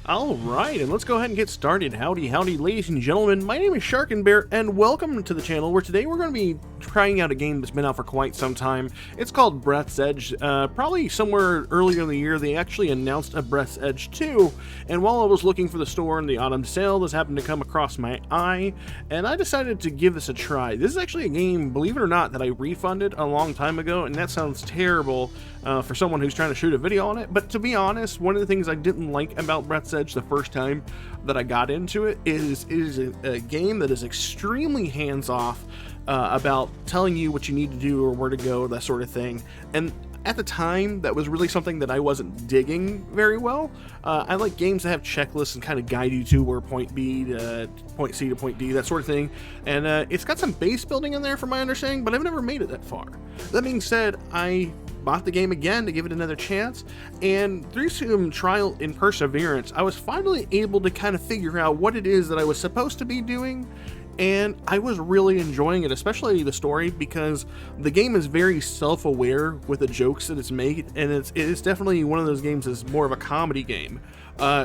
Alright, and let's go ahead and get started. Howdy, howdy, ladies and gentlemen. My name is Sharkinbear, and welcome to the channel where today we're going to be trying out a game that's been out for quite some time. It's called Breathedge. Probably somewhere earlier in the year, they actually announced a Breathedge 2, and while I was looking for the store in the autumn sale, this happened to come across my eye, and I decided to give this a try. This is actually a game, believe it or not, that I refunded a long time ago, and that sounds terrible for someone who's trying to shoot a video on it, but to be honest, one of the things I didn't like about Breathedge the first time that I got into it is a game that is extremely hands-off about telling you what you need to do or where to go, that sort of thing. And at the time, that was really something that I wasn't digging very well. I like games that have checklists and kind of guide you to where point B to point C to point D, that sort of thing. And it's got some base building in there from my understanding, but I've never made it that far. That being said, I bought the game again to give it another chance, and through some trial and perseverance, I was finally able to kind of figure out what it is that I was supposed to be doing, and I was really enjoying it, especially the story, because the game is very self-aware with the jokes that it's made, and it's definitely one of those games that's more of a comedy game.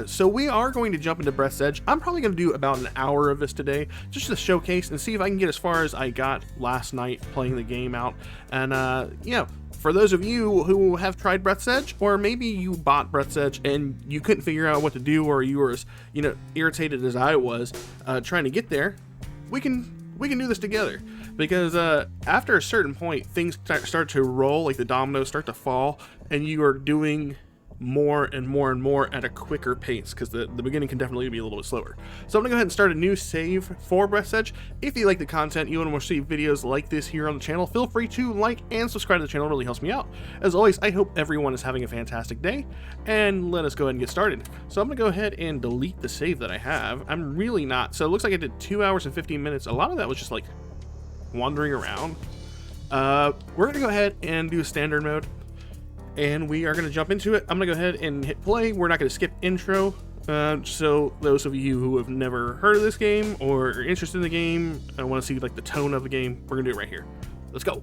So we are going to jump into Breathedge. I'm probably going to do about an hour of this today, just to showcase and see if I can get as far as I got last night playing the game out. And yeah, for those of you who have tried Breathedge, or maybe you bought Breathedge and you couldn't figure out what to do, or you were as irritated as I was trying to get there, we can do this together. Because after a certain point, things start to roll, like the dominoes start to fall, and you are doing more and more and more at a quicker pace, because the beginning can definitely be a little bit slower. So I'm gonna go ahead and start a new save for Breathedge. If you like the content, you want to see videos like this here on the channel, feel free to like and subscribe to the channel. It really helps me out. As always, I hope everyone is having a fantastic day, and let us go ahead and get started. So I'm gonna go ahead and delete the save that I have. I'm really not, so it looks like I did 2 hours and 15 minutes. A lot of that was just like wandering around. We're gonna go ahead and do a standard mode, and we are going to jump into it. I'm going to go ahead and hit play. We're not going to skip intro. So those of you who have never heard of this game or are interested in the game, I want to see like the tone of the game, we're going to do it right here. Let's go.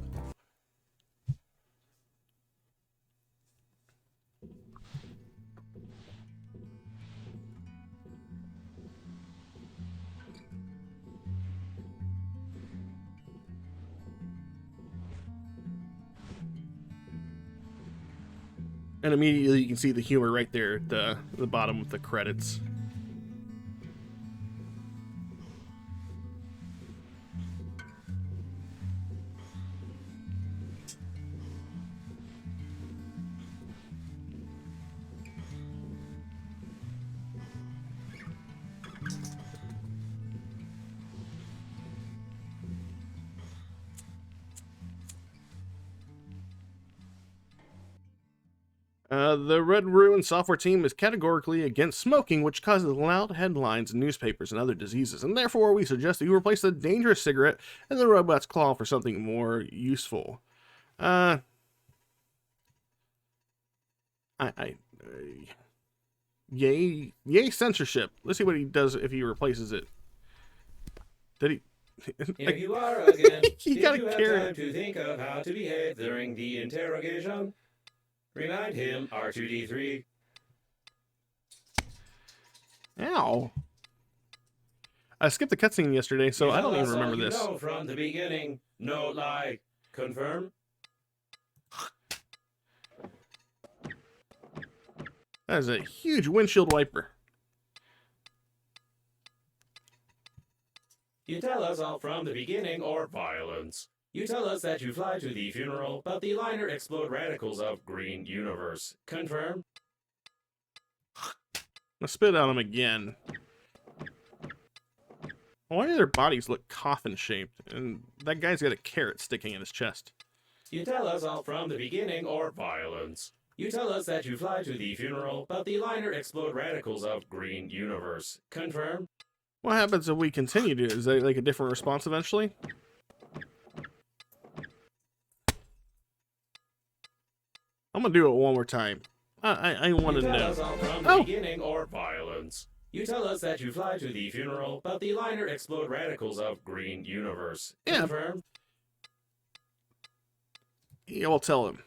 And immediately you can see the humor right there at the bottom of the credits. The Red Ruin software team is categorically against smoking, which causes loud headlines in newspapers and other diseases, and therefore we suggest that you replace the dangerous cigarette and the robot's claw for something more useful. Yay censorship. Let's see what he does if he replaces it. Did he? Here you are again. You gotta Did you have carry time to think of how to behave during the interrogation? Remind him, R2-D3. Ow. I skipped the cutscene yesterday, so I don't even remember this. You know from the beginning. No lie. Confirm? That is a huge windshield wiper. You tell us all from the beginning or violence. You tell us that you fly to the funeral, but the liner explode radicals of green universe. Confirm? Let's spit on him again. Why do their bodies look coffin-shaped? And that guy's got a carrot sticking in his chest. You tell us all from the beginning or violence. You tell us that you fly to the funeral, but the liner explode radicals of green universe. Confirm? What happens if we continue to? Is that like a different response eventually? I'm gonna do it one more time. I want to know. You tell us all from the beginning or violence. You tell us that you fly to the funeral, but the liner explode radicals of green universe. Yeah. Confirm? Yeah, we'll tell him.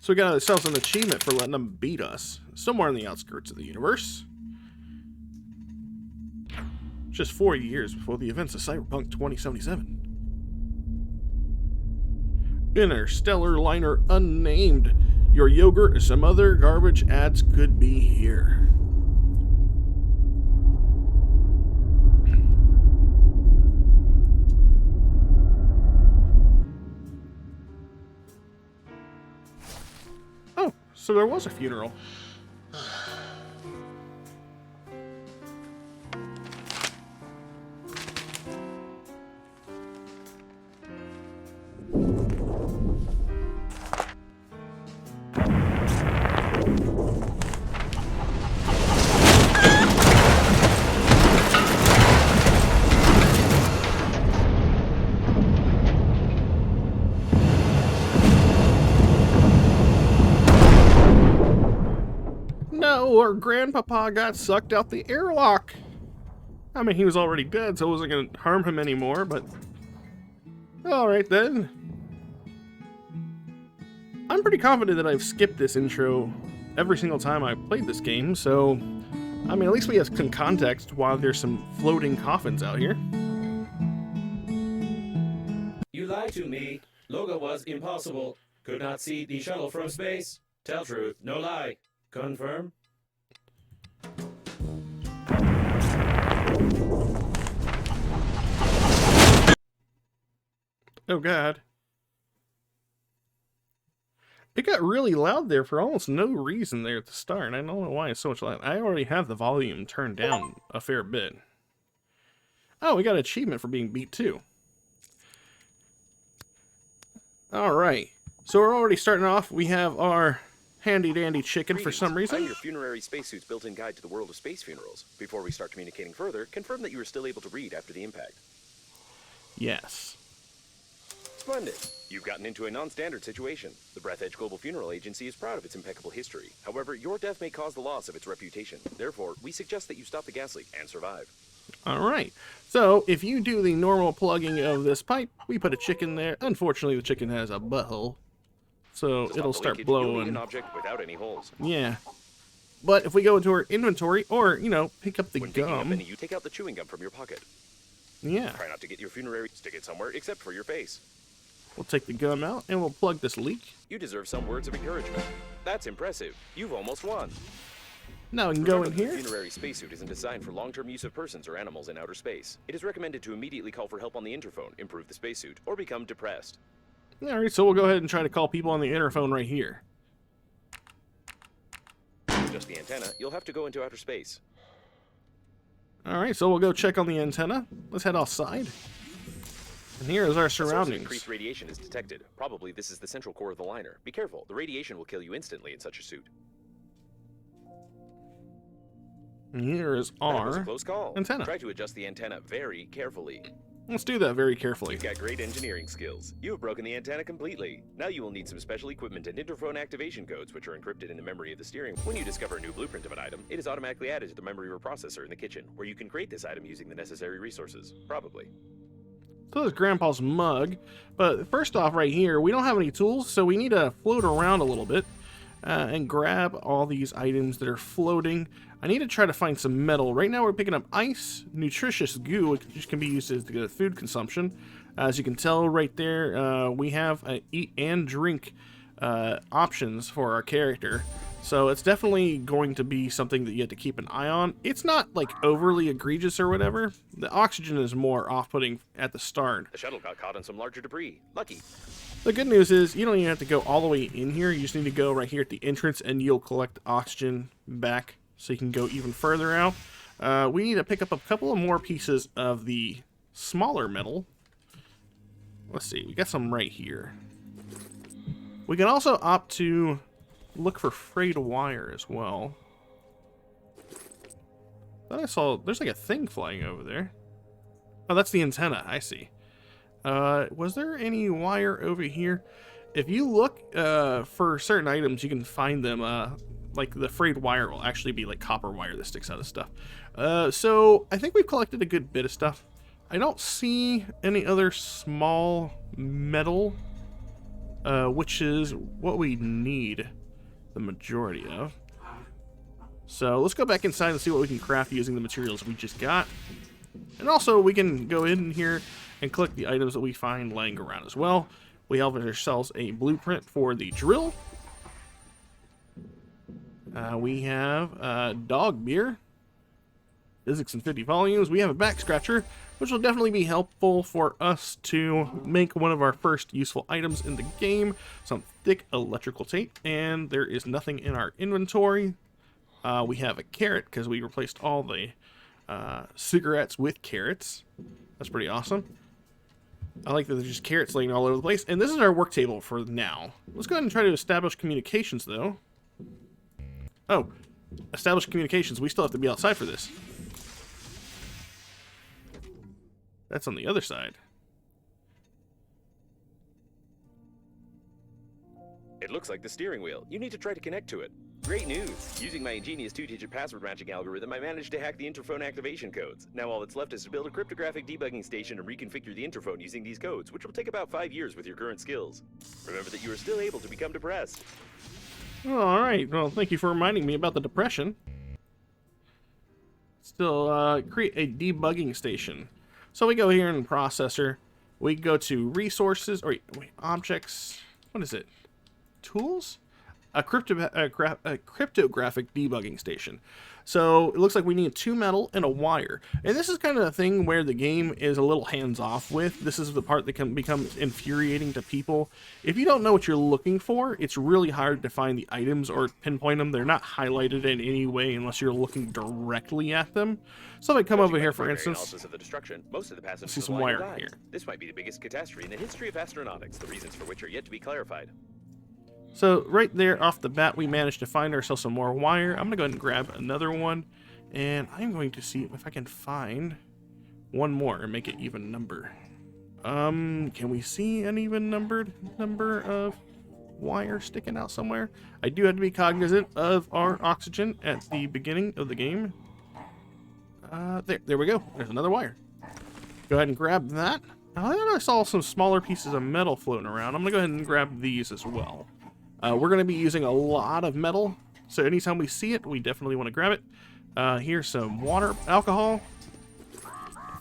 So we got ourselves an achievement for letting them beat us. somewhere on the outskirts of the universe. Just 4 years before the events of Cyberpunk 2077. Interstellar liner unnamed. Your yogurt or some other garbage ads could be here. Oh, so there was a funeral. No, our grandpapa got sucked out the airlock. I mean, he was already dead, so it wasn't going to harm him anymore, but... Alright then. I'm pretty confident that I've skipped this intro every single time I've played this game, so... I mean, at least we have some context while there's some floating coffins out here. You lied to me. Logo was impossible. Could not see the shuttle from space. Tell truth, no lie. Confirm? Oh god. It got really loud there for almost no reason there at the start. I don't know why it's so much loud. I already have the volume turned down a fair bit. Oh, we got an achievement for being beat too. Alright. So we're already starting off. We have our handy-dandy chicken for some reason. I'm your funerary spacesuit's built-in guide to the world of space funerals. Before we start communicating further, confirm that you are still able to read after the impact. Yes. Splendid. You've gotten into a non-standard situation. The Breathedge Global Funeral Agency is proud of its impeccable history. However, your death may cause the loss of its reputation. Therefore, we suggest that you stop the gas leak and survive. Alright. So, if you do the normal plugging of this pipe, we put a chicken there. Unfortunately, the chicken has a butthole. So it'll start blowing. You'll need an object without any holes. Yeah. But if we go into our inventory, or, you know, pick up the when picking up gum. any, you take out the chewing gum from your pocket. Yeah. Try not to get your funerary, stick it somewhere except for your face. We'll take the gum out, and we'll plug this leak. You deserve some words of encouragement. That's impressive. You've almost won. Now we can go in here. The funerary spacesuit isn't designed for long-term use of persons or animals in outer space. It is recommended to immediately call for help on the interphone, improve the spacesuit, or become depressed. Alright, so we'll go ahead and try to call people on the interphone right here. To adjust the antenna, you'll have to go into outer space. Alright, so we'll go check on the antenna. Let's head outside. And here is our surroundings. Increased radiation is detected. Probably this is the central core of the liner. Be careful, the radiation will kill you instantly in such a suit. And here is That was a our close call. antenna. Try to adjust the antenna very carefully. Let's do that very carefully. You've got great engineering skills. You have broken the antenna completely. Now you will need some special equipment and interphone activation codes, which are encrypted in the memory of the steering. When you discover a new blueprint of an item, it is automatically added to the memory reprocessor in the kitchen, where you can create this item using the necessary resources. Probably. So there's Grandpa's mug. But first off, right here, we don't have any tools, so we need to float around a little bit and grab all these items that are floating. I need to try to find some metal. Right now we're picking up ice, nutritious goo, which can be used as the food consumption. As you can tell right there, we have eat and drink options for our character. So it's definitely going to be something that you have to keep an eye on. It's not like overly egregious or whatever. The oxygen is more off-putting at the start. The shuttle got caught in some larger debris. Lucky. The good news is you don't even have to go all the way in here. You just need to go right here at the entrance and you'll collect oxygen back so you can go even further out. We need to pick up a couple of more pieces of the smaller metal. Let's see, we got some right here. We can also opt to look for frayed wire as well. Thought I saw, there's like a thing flying over there. Oh, that's the antenna, I see. Was there any wire over here? If you look for certain items, you can find them. Like the frayed wire will actually be like copper wire that sticks out of stuff. So I think we've collected a good bit of stuff. I don't see any other small metal, which is what we need the majority of. So let's go back inside and see what we can craft using the materials we just got. And also, we can go in here and collect the items that we find laying around as well. We have ourselves a blueprint for the drill. We have dog beer, physics in 50 volumes. We have a back scratcher, which will definitely be helpful for us to make one of our first useful items in the game. Some thick electrical tape, and there is nothing in our inventory. We have a carrot because we replaced all the cigarettes with carrots. That's pretty awesome. I like that there's just carrots laying all over the place. And this is our work table for now. Let's go ahead and try to establish communications, though. Oh, establish communications. We still have to be outside for this. That's on the other side. It looks like the steering wheel. You need to try to connect to it. Great news! Using my ingenious 2-digit password matching algorithm, I managed to hack the interphone activation codes. Now all that's left is to build a cryptographic debugging station and reconfigure the interphone using these codes, which will take about 5 years with your current skills. Remember that you are still able to become depressed. Oh, alright, well, thank you for reminding me about the depression. Still, create a debugging station. So we go here in processor, we go to resources, or wait, objects, what is it? Tools? A cryptographic debugging station. So it looks like we need 2 metal and a wire. And this is kind of the thing where the game is a little hands-off with. This is the part that can become infuriating to people. If you don't know what you're looking for, it's really hard to find the items or pinpoint them. They're not highlighted in any way unless you're looking directly at them. So if I come over here, for instance, of the destruction, most of the passengers see some of the liner wire died. here. This might be the biggest catastrophe in the history of astronautics, the reasons for which are yet to be clarified. So right there off the bat, we managed to find ourselves some more wire. I'm going to go ahead and grab another one. And I'm going to see if I can find one more and make it even number. Can we see an even numbered number of wire sticking out somewhere? I do have to be cognizant of our oxygen at the beginning of the game. There we go. There's another wire. Go ahead and grab that. I saw some smaller pieces of metal floating around. I'm going to go ahead and grab these as well. We're going to be using a lot of metal, so anytime we see it, we definitely want to grab it. Here's some water, alcohol,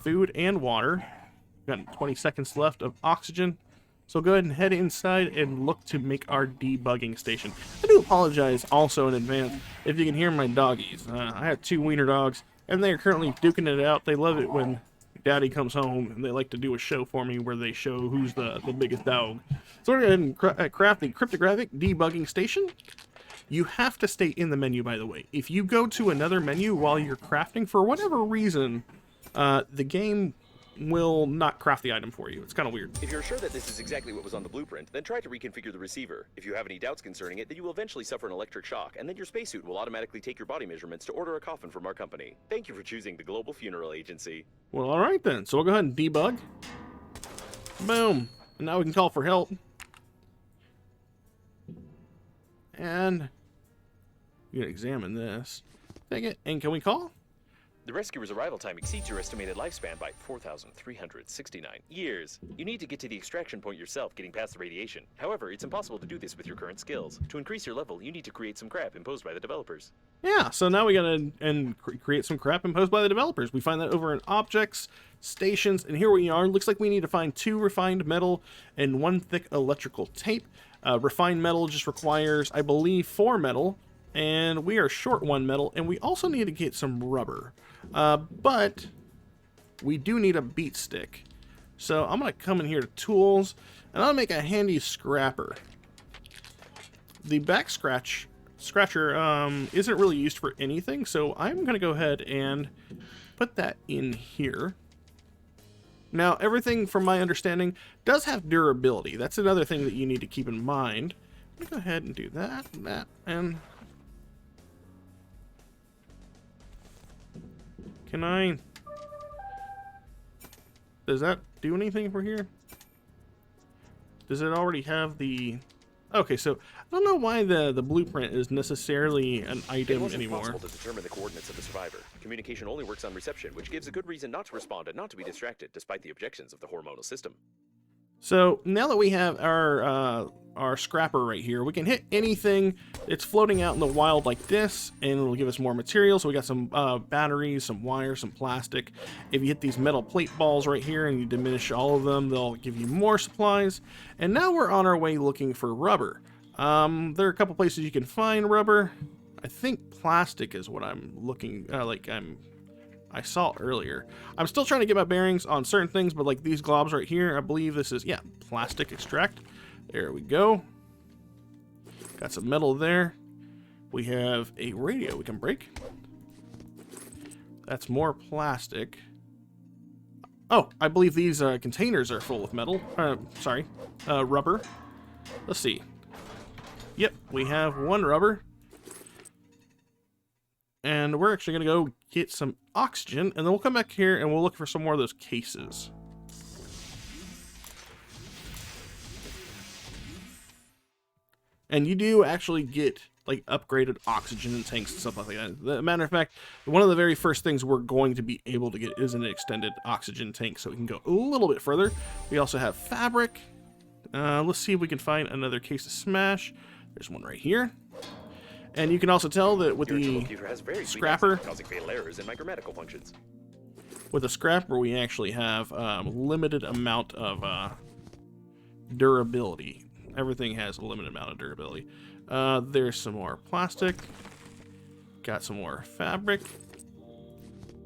food, and water. Got 20 seconds left of oxygen. So go ahead and head inside and look to make our debugging station. I do apologize also in advance if you can hear my doggies. I have 2 wiener dogs, and they are currently duking it out. They love it when Daddy comes home, and they like to do a show for me where they show who's the biggest dog. So we're going to go ahead and craft the cryptographic debugging station. You have to stay in the menu, by the way. If you go to another menu while you're crafting, for whatever reason, the game will not craft the item for you. It's kind of weird. If you're sure that this is exactly what was on the blueprint, then try to reconfigure the receiver. If you have any doubts concerning it, then you will eventually suffer an electric shock, and then your spacesuit will automatically take your body measurements to order a coffin from our company. Thank you for choosing the Global Funeral Agency. Well, alright then. So we'll go ahead and debug. Boom. And now we can call for help. And you can examine this. Take it. And can we call? The rescuer's arrival time exceeds your estimated lifespan by 4,369 years. You need to get to the extraction point yourself, getting past the radiation. However, it's impossible to do this with your current skills. To increase your level, you need to create some crap imposed by the developers. Yeah, so now we gotta create some crap imposed by the developers. We find that over in objects, stations, and here we are. Looks like we need to find 2 refined metal and 1 thick electrical tape. Refined metal just requires, I believe, 4 metal, and we are short 1 metal, and we also need to get some rubber. But we do need a beat stick. So I'm going to come in here to tools, and I'll make a handy scrapper. The back scratcher isn't really used for anything, so I'm going to go ahead and put that in here. Now, everything from my understanding does have durability. That's another thing that you need to keep in mind. I'm going to go ahead and do that, and can I... Does that do anything for here? Does it already have the... Okay, so I don't know why the blueprint is necessarily an item anymore. It wasn't possible to determine the coordinates of the survivor. Communication only works on reception, which gives a good reason not to respond and not to be distracted, despite the objections of the hormonal system. So now that we have our scrapper right here, we can hit anything that's floating out in the wild like this, and it'll give us more material. So we got some batteries, some wires, some plastic. If you hit these metal plate balls right here and you diminish all of them, they'll give you more supplies. And now we're on our way looking for rubber. There are a couple places you can find rubber. I think plastic is what I'm looking I saw earlier. I'm still trying to get my bearings on certain things, but like these globs right here, I believe this is, yeah, plastic extract. There we go. Got some metal there. We have a radio we can break. That's more plastic. Oh, I believe these containers are full of metal. Rubber. Let's see. Yep, we have one rubber. And we're actually going to go get some oxygen, and then we'll come back here and we'll look for some more of those cases. And you do actually get like upgraded oxygen and tanks and stuff like that. As a matter of fact, one of the very first things we're going to be able to get is an extended oxygen tank, so we can go a little bit further. We also have fabric. Let's see if we can find another case of smash. There's one right here. And you can also tell that with the scrapper, with the scrapper, we actually have limited amount of durability. Everything has a limited amount of durability. There's some more plastic. Got some more fabric.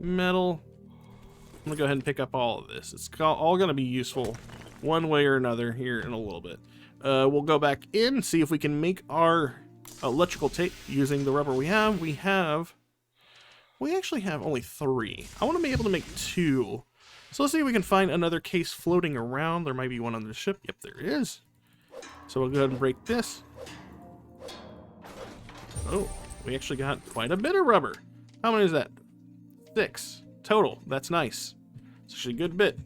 Metal. I'm going to go ahead and pick up all of this. It's all going to be useful one way or another here in a little bit. We'll go back in and see if we can make our electrical tape using the rubber we have. We actually have only 3. I want to be able to make 2. So let's see if we can find another case floating around. There might be one on the ship. Yep, there is. So we'll go ahead and break this. Oh, we actually got quite a bit of rubber. How many is that? 6 total. That's nice. It's actually a good bit.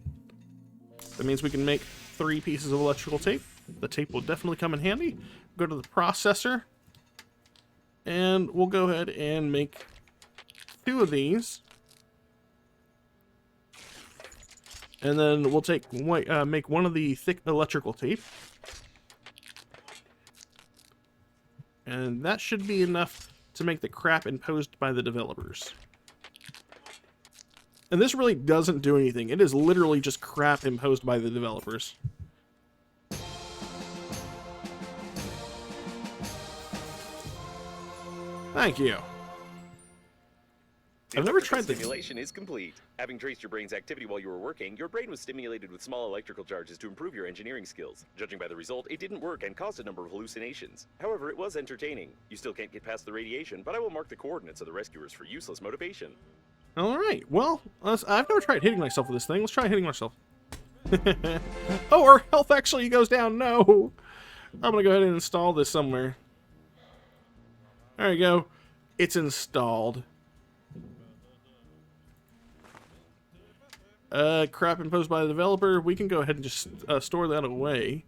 That means we can make 3 pieces of electrical tape. The tape will definitely come in handy. Go to the processor. And we'll go ahead and make 2 of these. And then we'll make one of the thick electrical tape. And that should be enough to make the crap imposed by the developers. And this really doesn't do anything. It is literally just crap imposed by the developers. Thank you. I've never tried the simulation is complete. Having traced your brain's activity while you were working, your brain was stimulated with small electrical charges to improve your engineering skills. Judging by the result, it didn't work and caused a number of hallucinations. However, it was entertaining. You still can't get past the radiation, but I will mark the coordinates of the rescuers for useless motivation. All right. Well, I've never tried hitting myself with this thing. Let's try hitting myself. Oh, our health actually goes down. No. I'm going to go ahead and install this somewhere. There you go. It's installed. Crap imposed by the developer. We can go ahead and just store that away.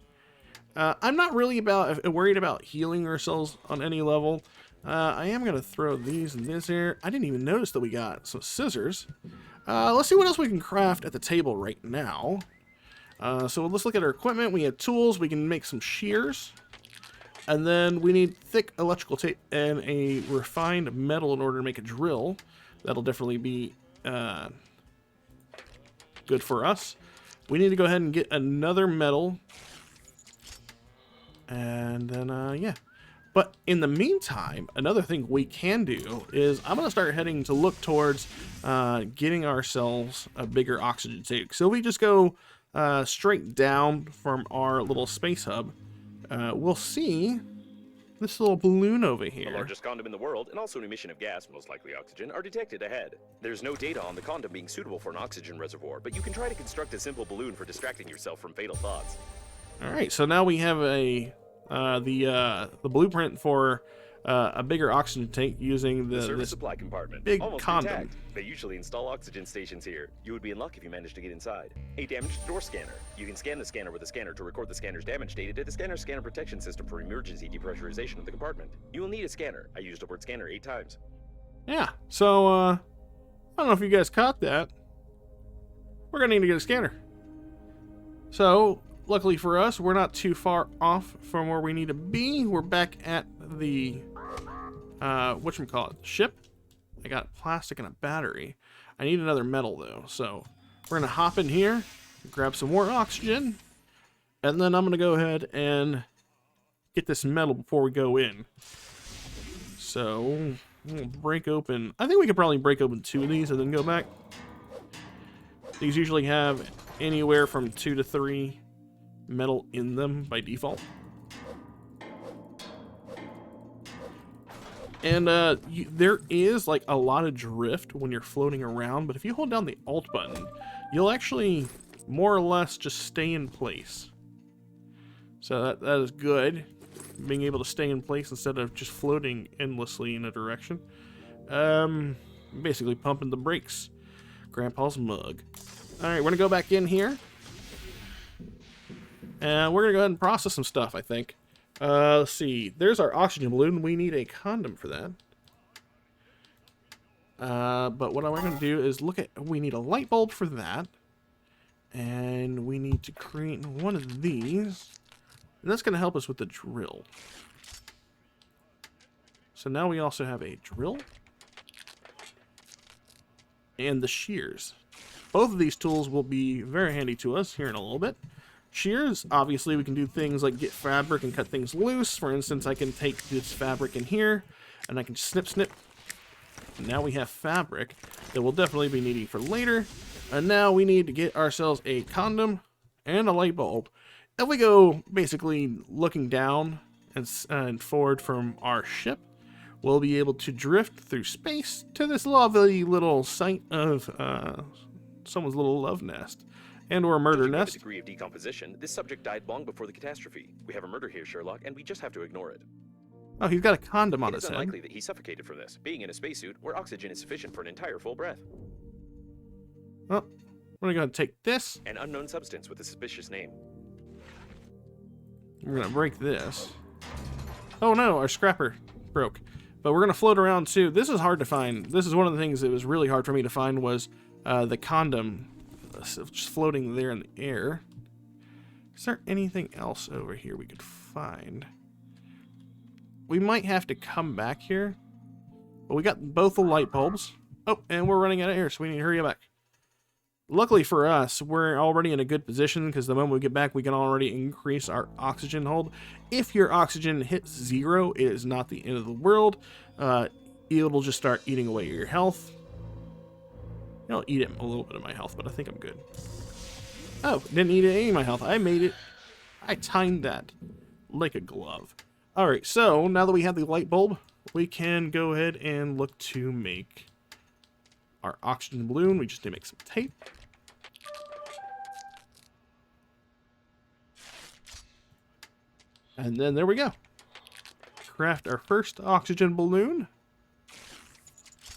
I'm not really worried about healing ourselves on any level. I am going to throw these in this here. I didn't even notice that we got some scissors. Let's see what else we can craft at the table right now. So let's look at our equipment. We have tools. We can make some shears. And then we need thick electrical tape and a refined metal in order to make a drill. That'll definitely be good for us. We need to go ahead and get another metal. And then, yeah. But in the meantime, another thing we can do is I'm going to start heading to look towards getting ourselves a bigger oxygen tank. So if we just go straight down from our little space hub, we'll see this little balloon over here. The largest condom in the world, and also an emission of gas, most likely oxygen, are detected ahead. There's no data on the condom being suitable for an oxygen reservoir, but you can try to construct a simple balloon for distracting yourself from fatal thoughts. All right, so now we have the blueprint for a bigger oxygen tank using the service supply compartment. Big almost condom. Intact. They usually install oxygen stations here. You would be in luck if you managed to get inside. A damaged door scanner. You can scan the scanner with a scanner to record the scanner's damage data to the scanner's scanner protection system for emergency depressurization of the compartment. You will need a scanner. I used the word scanner 8 times. Yeah, so I don't know if you guys caught that. We're gonna need to get a scanner. So luckily for us, we're not too far off from where we need to be. We're back at the, whatchamacallit, ship. I got plastic and a battery. I need another metal, though. So we're going to hop in here, grab some more oxygen, and then I'm going to go ahead and get this metal before we go in. So we'll break open. I think we could probably break open 2 of these and then go back. These usually have anywhere from 2 to 3 metal in them by default. And there is like a lot of drift when you're floating around, but if you hold down the Alt button, you'll actually more or less just stay in place. So that is good, being able to stay in place instead of just floating endlessly in a direction. Basically pumping the brakes. Grandpa's mug. Alright, we're going to go back in here. And we're going to go ahead and process some stuff, I think. Let's see. There's our oxygen balloon. We need a condom for that. But what I'm going to do is look at... We need a light bulb for that. And we need to create one of these. And that's going to help us with the drill. So now we also have a drill. And the shears. Both of these tools will be very handy to us here in a little bit. Shears, obviously we can do things like get fabric and cut things loose. For instance, I can take this fabric in here and I can snip snip. And now we have fabric that we'll definitely be needing for later. And now we need to get ourselves a condom and a light bulb. If we go basically looking down and forward from our ship, we'll be able to drift through space to this lovely little site of someone's little love nest. And or a murder nest. Degree of decomposition. This subject died long before the catastrophe. We have a murder here, Sherlock, and we just have to ignore it. Oh, he's got a condom on his head. It's unlikely that he suffocated from this, being in a spacesuit where oxygen is sufficient for an entire full breath. Well, we're going to take this. An unknown substance with a suspicious name. We're going to break this. Oh no, our scrapper broke. But we're going to float around too. This is hard to find. This is one of the things that was really hard for me to find was the condom. Just floating there in the air. Is there anything else over here we could find? We might have to come back here. But we got both the light bulbs. Oh, and we're running out of air, so we need to hurry back. Luckily for us, we're already in a good position because the moment we get back, we can already increase our oxygen hold. If your oxygen hits 0, it is not the end of the world. It'll just start eating away your health. I'll eat it a little bit of my health, but I think I'm good. Oh, didn't eat any of my health. I made it. I timed that like a glove. Alright, so now that we have the light bulb, we can go ahead and look to make our oxygen balloon. We just need to make some tape. And then there we go. Craft our first oxygen balloon.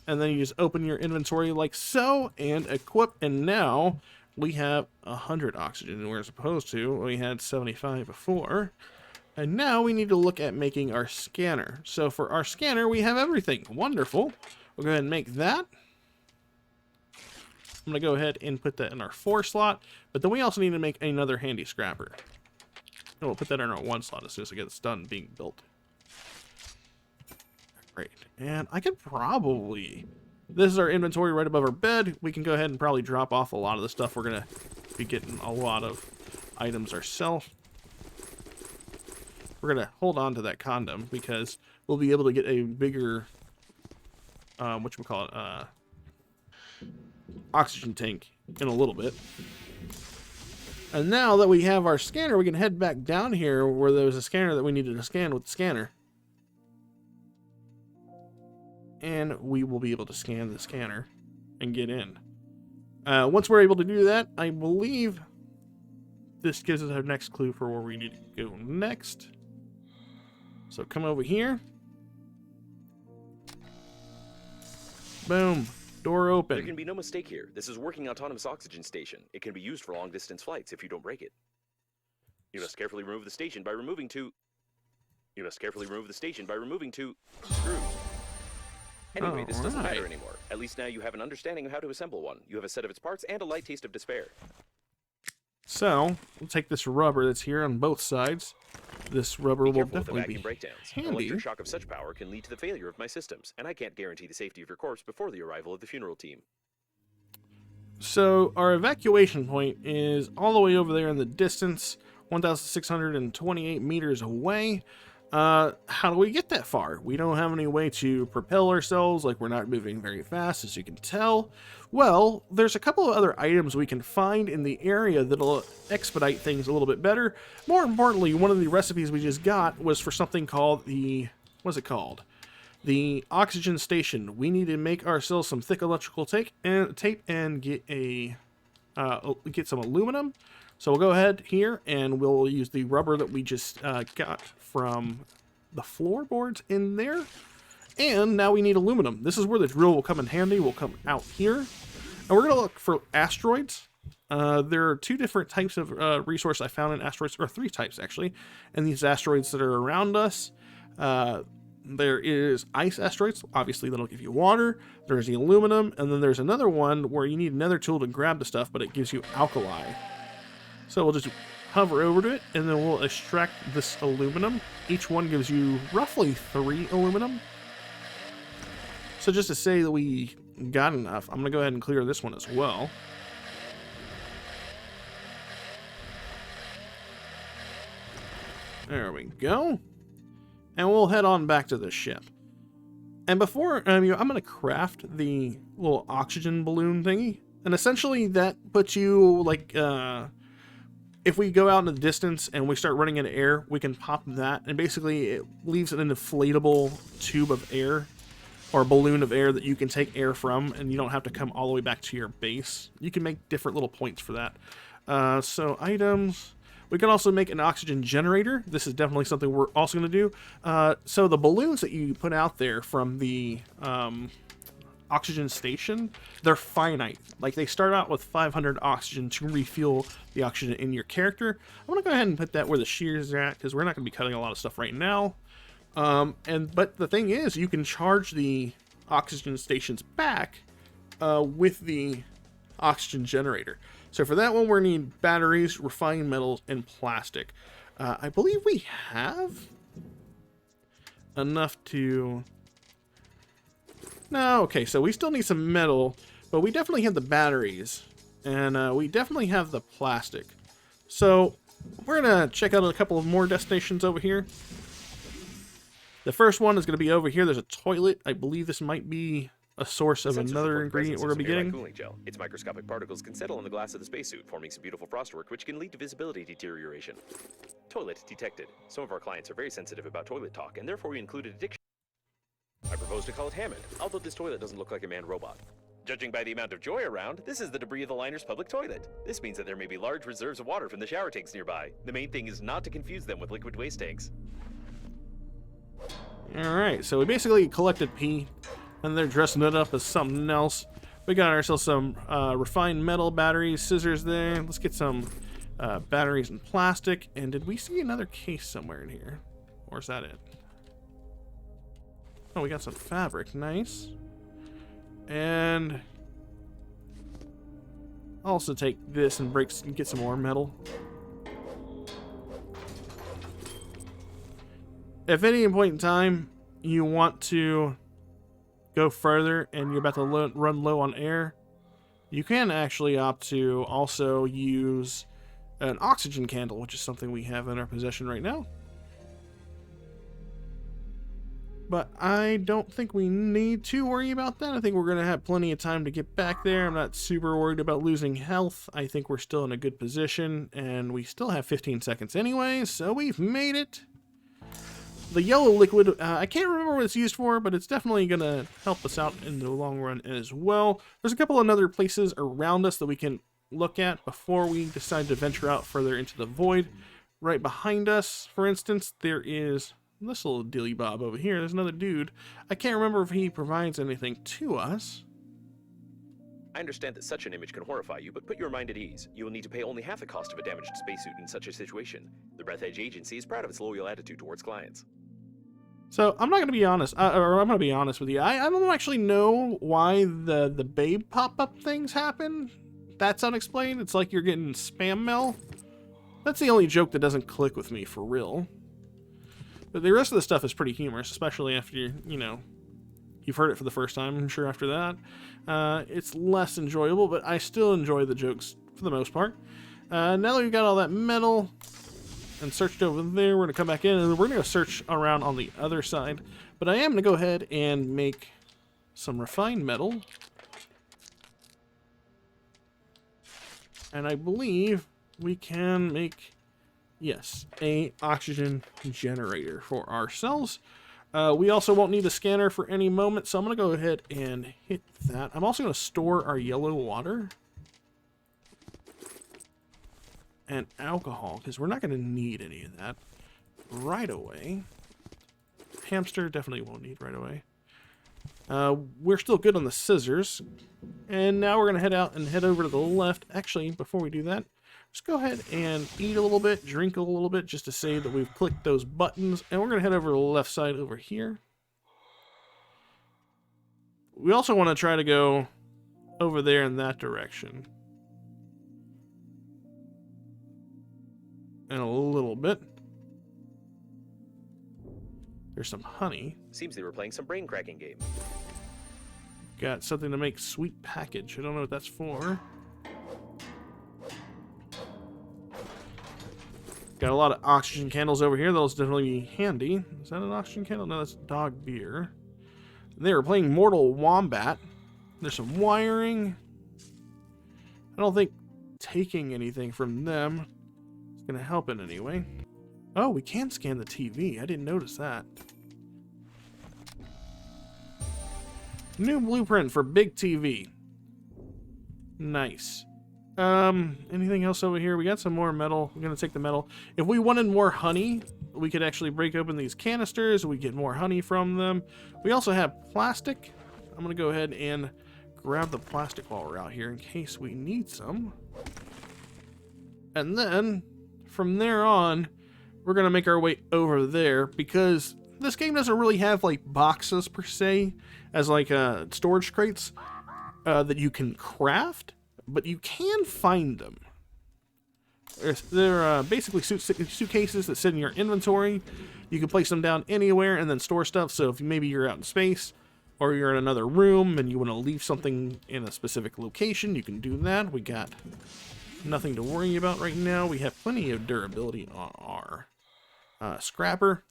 And then you just open your inventory like so and equip. And now we have 100 oxygen, whereas opposed to we had 75 before. And now we need to look at making our scanner. So for our scanner, we have everything. Wonderful. We'll go ahead and make that. I'm going to go ahead and put that in our 4 slot. But then we also need to make another handy scrapper. And we'll put that in our 1 slot as soon as it gets done being built. Great. And I could probably... This is our inventory right above our bed. We can go ahead and probably drop off a lot of the stuff. We're going to be getting a lot of items ourselves. We're going to hold on to that condom because we'll be able to get a bigger... oxygen tank in a little bit. And now that we have our scanner, we can head back down here where there was a scanner that we needed to scan with the scanner. And we will be able to scan the scanner and get in. Once we're able to do that, I believe this gives us our next clue for where we need to go next. So come over here. Boom. Door open. There can be no mistake here. This is a working autonomous oxygen station. It can be used for long-distance flights if you don't break it. You must carefully remove the station by removing 2... You must carefully remove the station by removing 2 screws. Anyway, this doesn't matter anymore. At least now you have an understanding of how to assemble one. You have a set of its parts and a light taste of despair. So we'll take this rubber that's here on both sides. This rubber will Careful with the definitely vacuum be breakdowns. An handy. electric shock of such power can lead to the failure of my systems, and I can't guarantee the safety of your corpse before the arrival of the funeral team. So our evacuation point is all the way over there in the distance, 1,628 meters away. How do we get that far? We don't have any way to propel ourselves, like we're not moving very fast, as you can tell. Well, there's a couple of other items we can find in the area that'll expedite things a little bit better. More importantly, one of the recipes we just got was for something called the... what's it called? The oxygen station. We need to make ourselves some thick electrical tape and get some aluminum. So we'll go ahead here and we'll use the rubber that we just got from the floorboards in there. And now we need aluminum. This is where the drill will come in handy. We'll come out here. And we're going to look for asteroids. There are two different types of resource I found in asteroids, or three types actually. And these asteroids that are around us. There is ice asteroids, obviously that'll give you water. There's the aluminum, and then there's another one where you need another tool to grab the stuff, but it gives you alkali. So we'll just hover over to it, and then we'll extract this aluminum. Each one gives you roughly 3 aluminum. So just to say that we got enough, I'm going to go ahead and clear this one as well. There we go. And we'll head on back to the ship. And before, I'm going to craft the little oxygen balloon thingy. And essentially that puts you, like, if we go out in the distance and we start running into air, we can pop that. And basically it leaves an inflatable tube of air, or a balloon of air that you can take air from. And you don't have to come all the way back to your base. You can make different little points for that. So items... We can also make an oxygen generator. This is definitely something we're also going to do. So the balloons that you put out there from the oxygen station, they're finite. Like they start out with 500 oxygen to refuel the oxygen in your character. I'm going to go ahead and put that where the shears are at because we're not going to be cutting a lot of stuff right now. But the thing is, you can charge the oxygen stations back with the oxygen generator. So for that one, we're going to need batteries, refined metals, and plastic. I believe we have enough to... No, okay, so we still need some metal, but we definitely have the batteries, and we definitely have the plastic. So we're going to check out a couple of more destinations over here. The first one is going to be over here. There's a toilet. I believe this might be a source of another ingredient we're going to be getting. Cooling gel. Its microscopic particles can settle on the glass of the spacesuit, forming some beautiful frostwork, which can lead to visibility deterioration. Toilet detected. Some of our clients are very sensitive about toilet talk, and therefore we included a dictionary. I propose to call it Hammond, although this toilet doesn't look like a manned robot. Judging by the amount of joy around, this is the debris of the liner's public toilet. This means that there may be large reserves of water from the shower tanks nearby. The main thing is not to confuse them with liquid waste tanks. Alright, so we basically collected pee, and they're dressing it up as something else. We got ourselves some refined metal batteries, scissors there. Let's get some batteries and plastic. And did we see another case somewhere in here? Or is that it? Oh, we got some fabric. Nice. And I'll also take this and get some more metal. If at any point in time you want to go further and you're about to run low on air, you can actually opt to also use an oxygen candle, which is something we have in our possession right now. But I don't think we need to worry about that. I think we're going to have plenty of time to get back there. I'm not super worried about losing health. I think we're still in a good position, and we still have 15 seconds anyway, so we've made it. The yellow liquid, I can't remember what it's used for, but it's definitely going to help us out in the long run as well. There's a couple of other places around us that we can look at before we decide to venture out further into the void. Right behind us, for instance, there is this little dilly bob over here. There's another dude. I can't remember if he provides anything to us. I understand that such an image can horrify you, but put your mind at ease. You will need to pay only half the cost of a damaged spacesuit in such a situation. The Breathedge agency is proud of its loyal attitude towards clients. So I'm not going to be honest, or I'm going to be honest with you. I don't actually know why the babe pop-up things happen. that's unexplained. It's like you're getting spam mail. That's the only joke that doesn't click with me for real. But the rest of the stuff is pretty humorous, especially after you know, you've heard it for the first time. I'm sure after that, it's less enjoyable, but I still enjoy the jokes for the most part. Now that we've got all that metal and searched over there, we're going to come back in and we're going to go search around on the other side. But I am going to go ahead and make some refined metal. And I believe we can make, yes, a oxygen generator for ourselves. We also won't need the scanner for any moment, so I'm going to go ahead and hit that. I'm also going to store our yellow water and alcohol, because we're not going to need any of that right away. Hamster definitely won't need right away. We're still good on the scissors. And now we're going to head out and head over to the left. Actually, before we do that, just go ahead and eat a little bit, drink a little bit, just to say that we've clicked those buttons. And we're going to head over to the left side over here. We also want to try to go over there in that direction. And a little bit. There's some honey. Seems they were playing some brain cracking game. Got something to make sweet package. I don't know what that's for. Got a lot of oxygen candles over here. That'll definitely be handy. Is that an oxygen candle? No, that's dog beer. They were playing Mortal Wombat. There's some wiring. I don't think taking anything from them is going to help in any way. Oh, we can scan the TV. I didn't notice that. New blueprint for big TV. Nice. Anything else over here? We got some more metal. I'm going to take the metal. If we wanted more honey, we could actually break open these canisters. We get more honey from them. We also have plastic. I'm going to go ahead and grab the plastic while we're out here in case we need some. And then, from there on, we're going to make our way over there because this game doesn't really have like boxes per se as like storage crates that you can craft, but you can find them. They're basically suitcases that sit in your inventory. You can place them down anywhere and then store stuff. So if maybe you're out in space or you're in another room and you want to leave something in a specific location, you can do that. We got nothing to worry about right now. We have plenty of durability on our scrapper.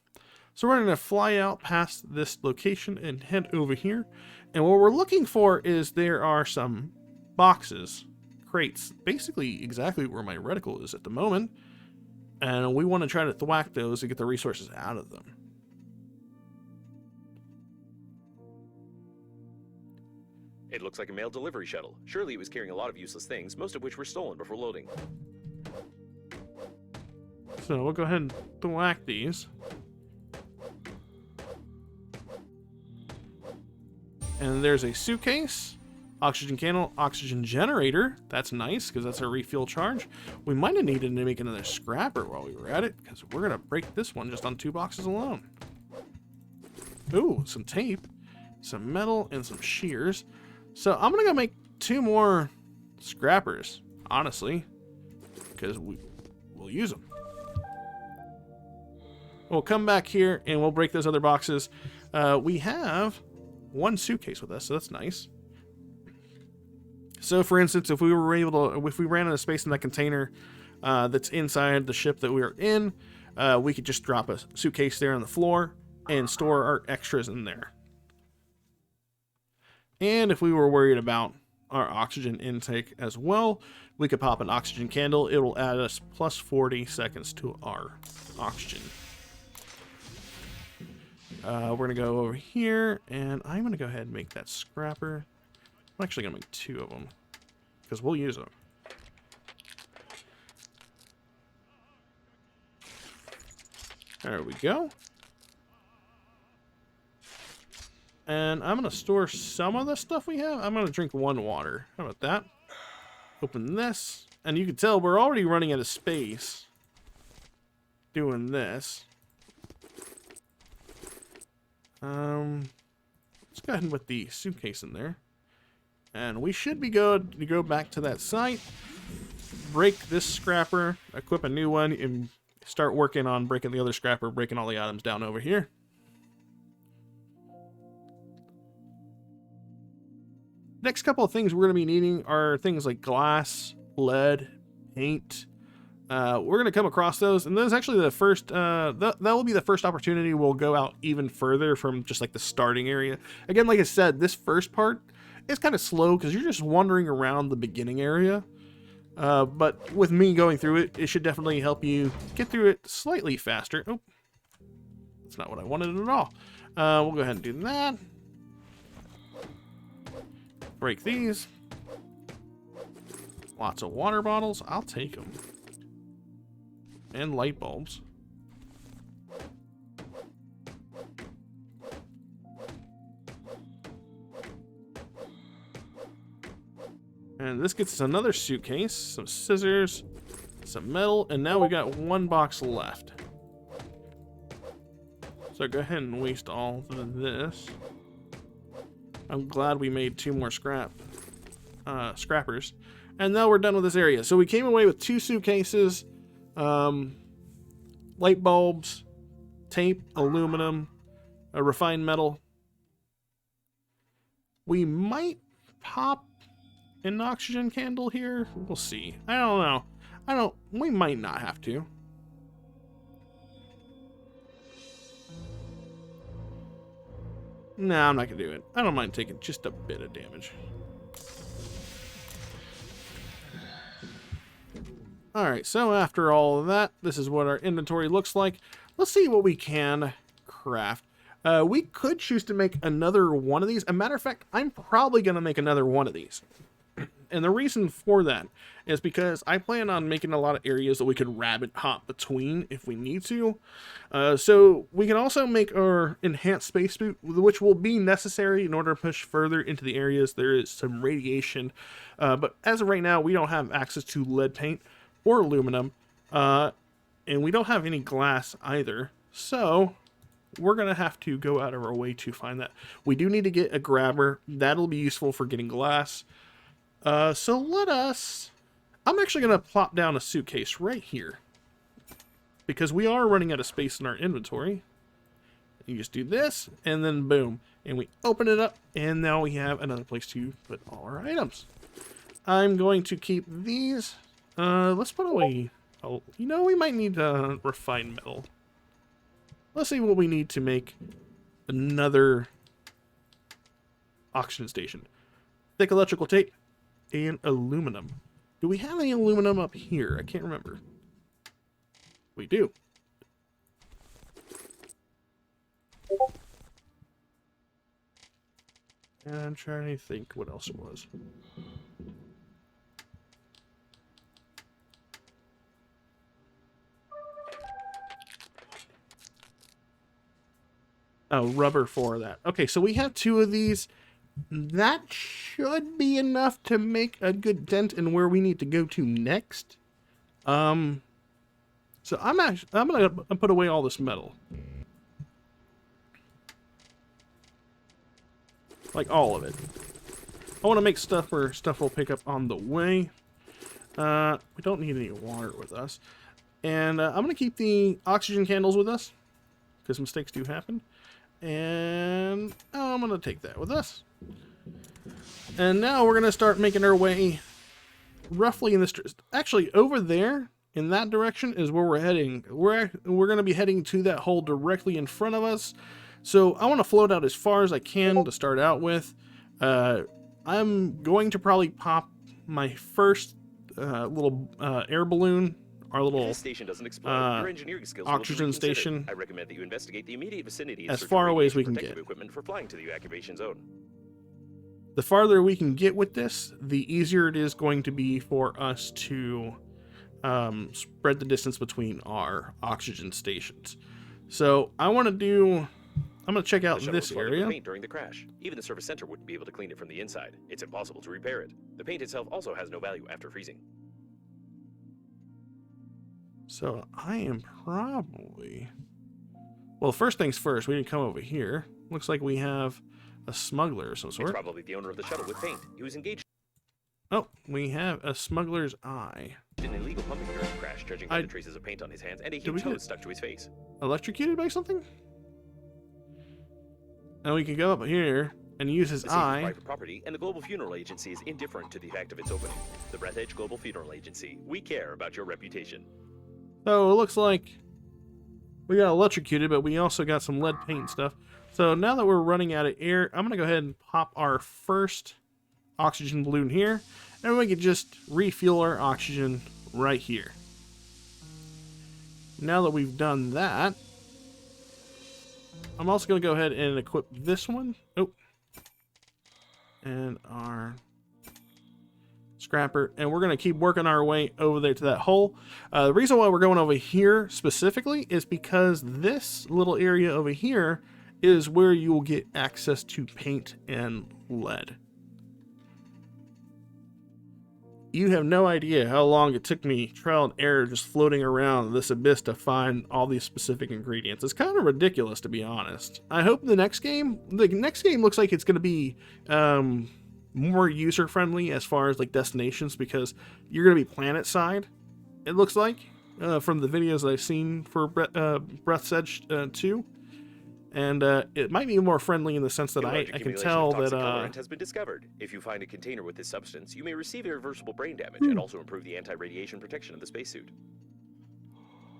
So we're going to fly out past this location and head over here. And what we're looking for is there are some boxes, crates, basically exactly where my reticle is at the moment. And we want to try to thwack those and get the resources out of them. It looks like a mail delivery shuttle. Surely it was carrying a lot of useless things, most of which were stolen before loading. So we'll go ahead and thwack these. And there's a suitcase, oxygen candle, oxygen generator. That's nice because that's a refuel charge. We might have needed to make another scrapper while we were at it because we're going to break this one just on 2 boxes alone. Ooh, some tape, some metal, and some shears. So I'm going to go make 2 more scrappers, honestly, because we'll use them. We'll come back here and we'll break those other boxes. We have 1 suitcase with us, so that's nice. So, for instance, if we ran out of space in that container that's inside the ship that we were in, we could just drop a suitcase there on the floor and store our extras in there. And if we were worried about our oxygen intake as well, we could pop an oxygen candle. It will add us plus 40 seconds to our oxygen. We're going to go over here, and I'm going to go ahead and make that scrapper. I'm actually going to make 2 of them, because we'll use them. There we go. And I'm going to store some of the stuff we have. I'm going to drink 1 water. How about that? Open this. And you can tell we're already running out of space doing this. Let's go ahead and put the suitcase in there. And we should be good to go back to that site, break this scrapper, equip a new one, and start working on breaking the other scrapper, breaking all the items down over here. Next couple of things we're going to be needing are things like glass, lead, paint. We're going to come across those, and this is actually the first, that will be the first opportunity we'll go out even further from just like the starting area. Again, like I said, this first part is kind of slow because you're just wandering around the beginning area. But with me going through it, it should definitely help you get through it slightly faster. Oh, that's not what I wanted at all. We'll go ahead and do that. Break these. Lots of water bottles. I'll take them. And light bulbs. And this gets us another suitcase, some scissors, some metal, and now we got one box left. So go ahead and waste all of this. I'm glad we made 2 more scrappers. And now we're done with this area. So we came away with 2 suitcases, light bulbs, tape, aluminum, a refined metal. We might pop an oxygen candle here. We'll see. I don't know. We might not have to. Nah, I'm not gonna do it. I don't mind taking just a bit of damage. Alright, so after all of that, this is what our inventory looks like. Let's see what we can craft. We could choose to make another one of these. As a matter of fact, I'm probably going to make another one of these. And the reason for that is because I plan on making a lot of areas that we could rabbit hop between if we need to. So we can also make our enhanced spacesuit, which will be necessary in order to push further into the areas there is some radiation. But as of right now, we don't have access to lead paint or aluminum. And we don't have any glass either. So we're going to have to go out of our way to find that. We do need to get a grabber. That'll be useful for getting glass. So I'm actually going to plop down a suitcase right here. Because we are running out of space in our inventory. You just do this, and then boom. And we open it up, and now we have another place to put all our items. I'm going to keep these. Let's put away... Oh, you know, we might need refined metal. Let's see what we need to make another oxygen station. Thick electrical tape. And aluminum. Do we have any aluminum up here? I can't remember. We do. And I'm trying to think what else it was. Oh, rubber for that. Okay, so we have 2 of these. That should be enough to make a good dent in where we need to go to next. So I'm gonna put away all this metal. Like all of it. I want to make stuff where stuff will pick up on the way. We don't need any water with us. And I'm gonna keep the oxygen candles with us, because mistakes do happen. And I'm gonna take that with us. And now we're gonna start making our way roughly in this. Actually, over there in that direction is where we're heading. We're gonna be heading to that hole directly in front of us. So I want to float out as far as I can to start out with. I'm going to probably pop my first little air balloon. Our little this station doesn't explode, your engineering skills oxygen station. I recommend that you investigate the immediate vicinity as far away as we can get. Equipment for flying to the evacuation zone. The farther we can get with this, the easier it is going to be for us to spread the distance between our oxygen stations. So I'm going to check out this area. Paint during the crash. Even the service center wouldn't be able to clean it from the inside. It's impossible to repair it. The paint itself also has no value after freezing. So I am probably... Well, first things first, we need to come over here. Looks like we have a smuggler of some It's sort. probably the owner of the shuttle with paint. He was engaged Oh, we have a smuggler's eye. in an illegal pumping during the crash, judging by the traces of paint on his hands and a Did we huge get hose stuck to his face. electrocuted by something? And we can go up here and use his The scene is eye. private property, and the Global Funeral Agency is indifferent to the fact of its opening. The Breathedge Global Funeral Agency. We care about your reputation. So it looks like we got electrocuted, but we also got some lead paint and stuff. So now that we're running out of air, I'm going to go ahead and pop our first oxygen balloon here, and we can just refuel our oxygen right here. Now that we've done that, I'm also going to go ahead and equip this one. Oh. And our scrapper, and we're going to keep working our way over there to that hole. The reason why we're going over here specifically is because this little area over here is where you will get access to paint and lead. You have no idea how long it took me trial and error just floating around this abyss to find all these specific ingredients. It's kind of ridiculous, to be honest. I hope the next game looks like it's going to be more user-friendly as far as like destinations, because you're going to be planet side, it looks like, from the videos that I've seen for Breathedge 2. And it might be more friendly in the sense that I can tell that has been discovered. If you find a container with this substance, you may receive irreversible brain damage and also improve the anti-radiation protection of the spacesuit.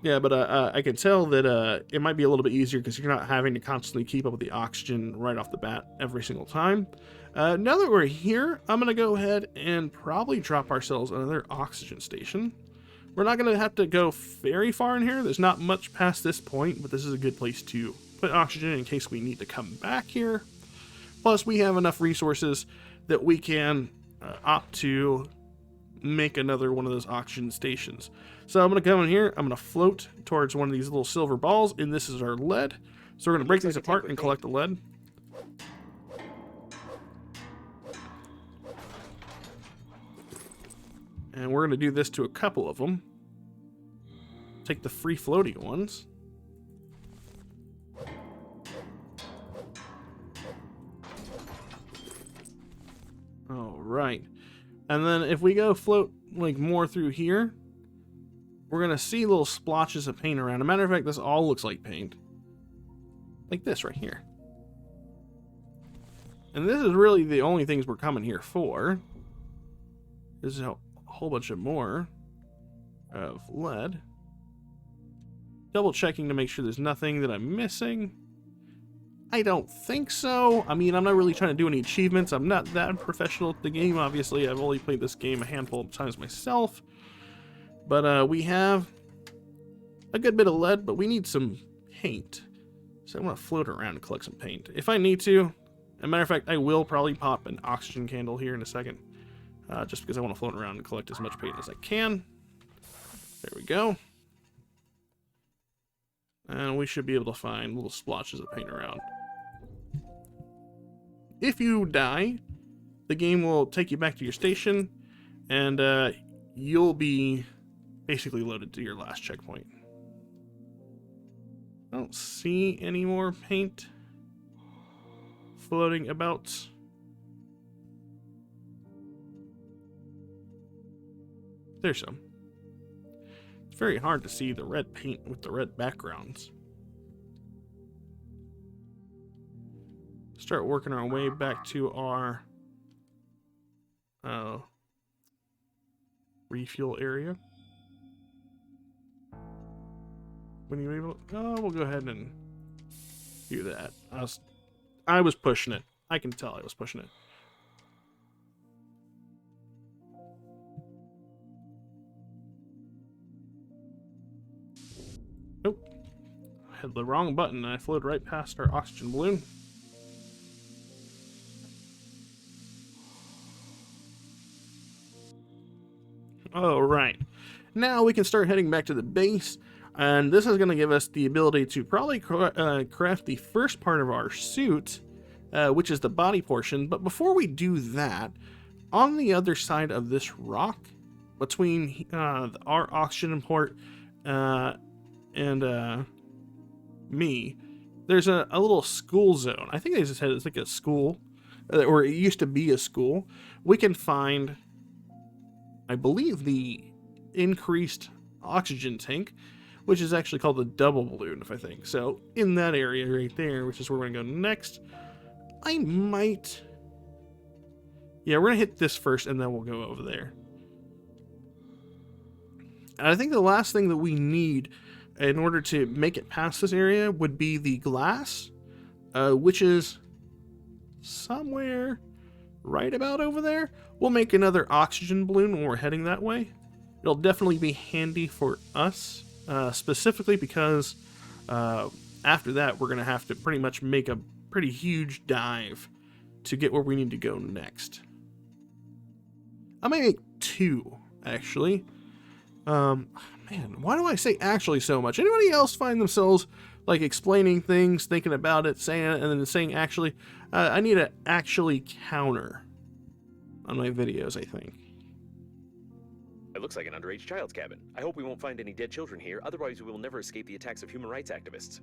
Yeah, but I can tell that it might be a little bit easier because you're not having to constantly keep up with the oxygen right off the bat every single time. Now that we're here, I'm going to go ahead and probably drop ourselves another oxygen station. We're not going to have to go very far in here. There's not much past this point, but this is a good place to put oxygen in case we need to come back here. Plus, we have enough resources that we can opt to make another one of those oxygen stations. So I'm going to come in here, I'm going to float towards one of these little silver balls, and this is our lead. So we're going to break these apart and collect the lead. And we're going to do this to a couple of them. Take the free floating ones. Alright. And then if we go float like more through here, we're going to see little splotches of paint around. As a matter of fact, this all looks like paint. Like this right here. And this is really the only things we're coming here for. There's a whole bunch of more of lead. Double checking to make sure there's nothing that I'm missing. I don't think so. I mean, I'm not really trying to do any achievements. I'm not that professional at the game, obviously. I've only played this game a handful of times myself. But we have a good bit of lead, but we need some paint. So I'm going to float around and collect some paint. If I need to, as a matter of fact, I will probably pop an oxygen candle here in a second. Just because I want to float around and collect as much paint as I can. There we go. And we should be able to find little splotches of paint around. If you die, the game will take you back to your station, and you'll be basically loaded to your last checkpoint. I don't see any more paint floating about. There's some. It's very hard to see the red paint with the red backgrounds. Start working our way back to our refuel area. When you able, we'll go ahead and do that. I was pushing it. I can tell I was pushing it. Nope. I had the wrong button and I floated right past our oxygen balloon. Alright. Now we can start heading back to the base. And this is going to give us the ability to probably craft the first part of our suit, which is the body portion. But before we do that, on the other side of this rock, between our oxygen port and me, there's a little school zone. I think they just said it's like a school, or it used to be a school. We can find, I believe, the increased oxygen tank, which is actually called the double balloon, if I think. So in that area right there, which is where we're going to go next, I might... Yeah, we're going to hit this first, and then we'll go over there. And I think the last thing that we need in order to make it past this area would be the glass, which is somewhere right about over there. We'll make another oxygen balloon when we're heading that way. It'll definitely be handy for us, specifically because after that we're going to have to pretty much make a pretty huge dive to get where we need to go next. I might make 2, actually. Man, why do I say actually so much? Anybody else find themselves like explaining things, thinking about it, saying it, and then saying actually? I need an actually counter on my videos, I think. It looks like an underage child's cabin. I hope we won't find any dead children here, otherwise we will never escape the attacks of human rights activists.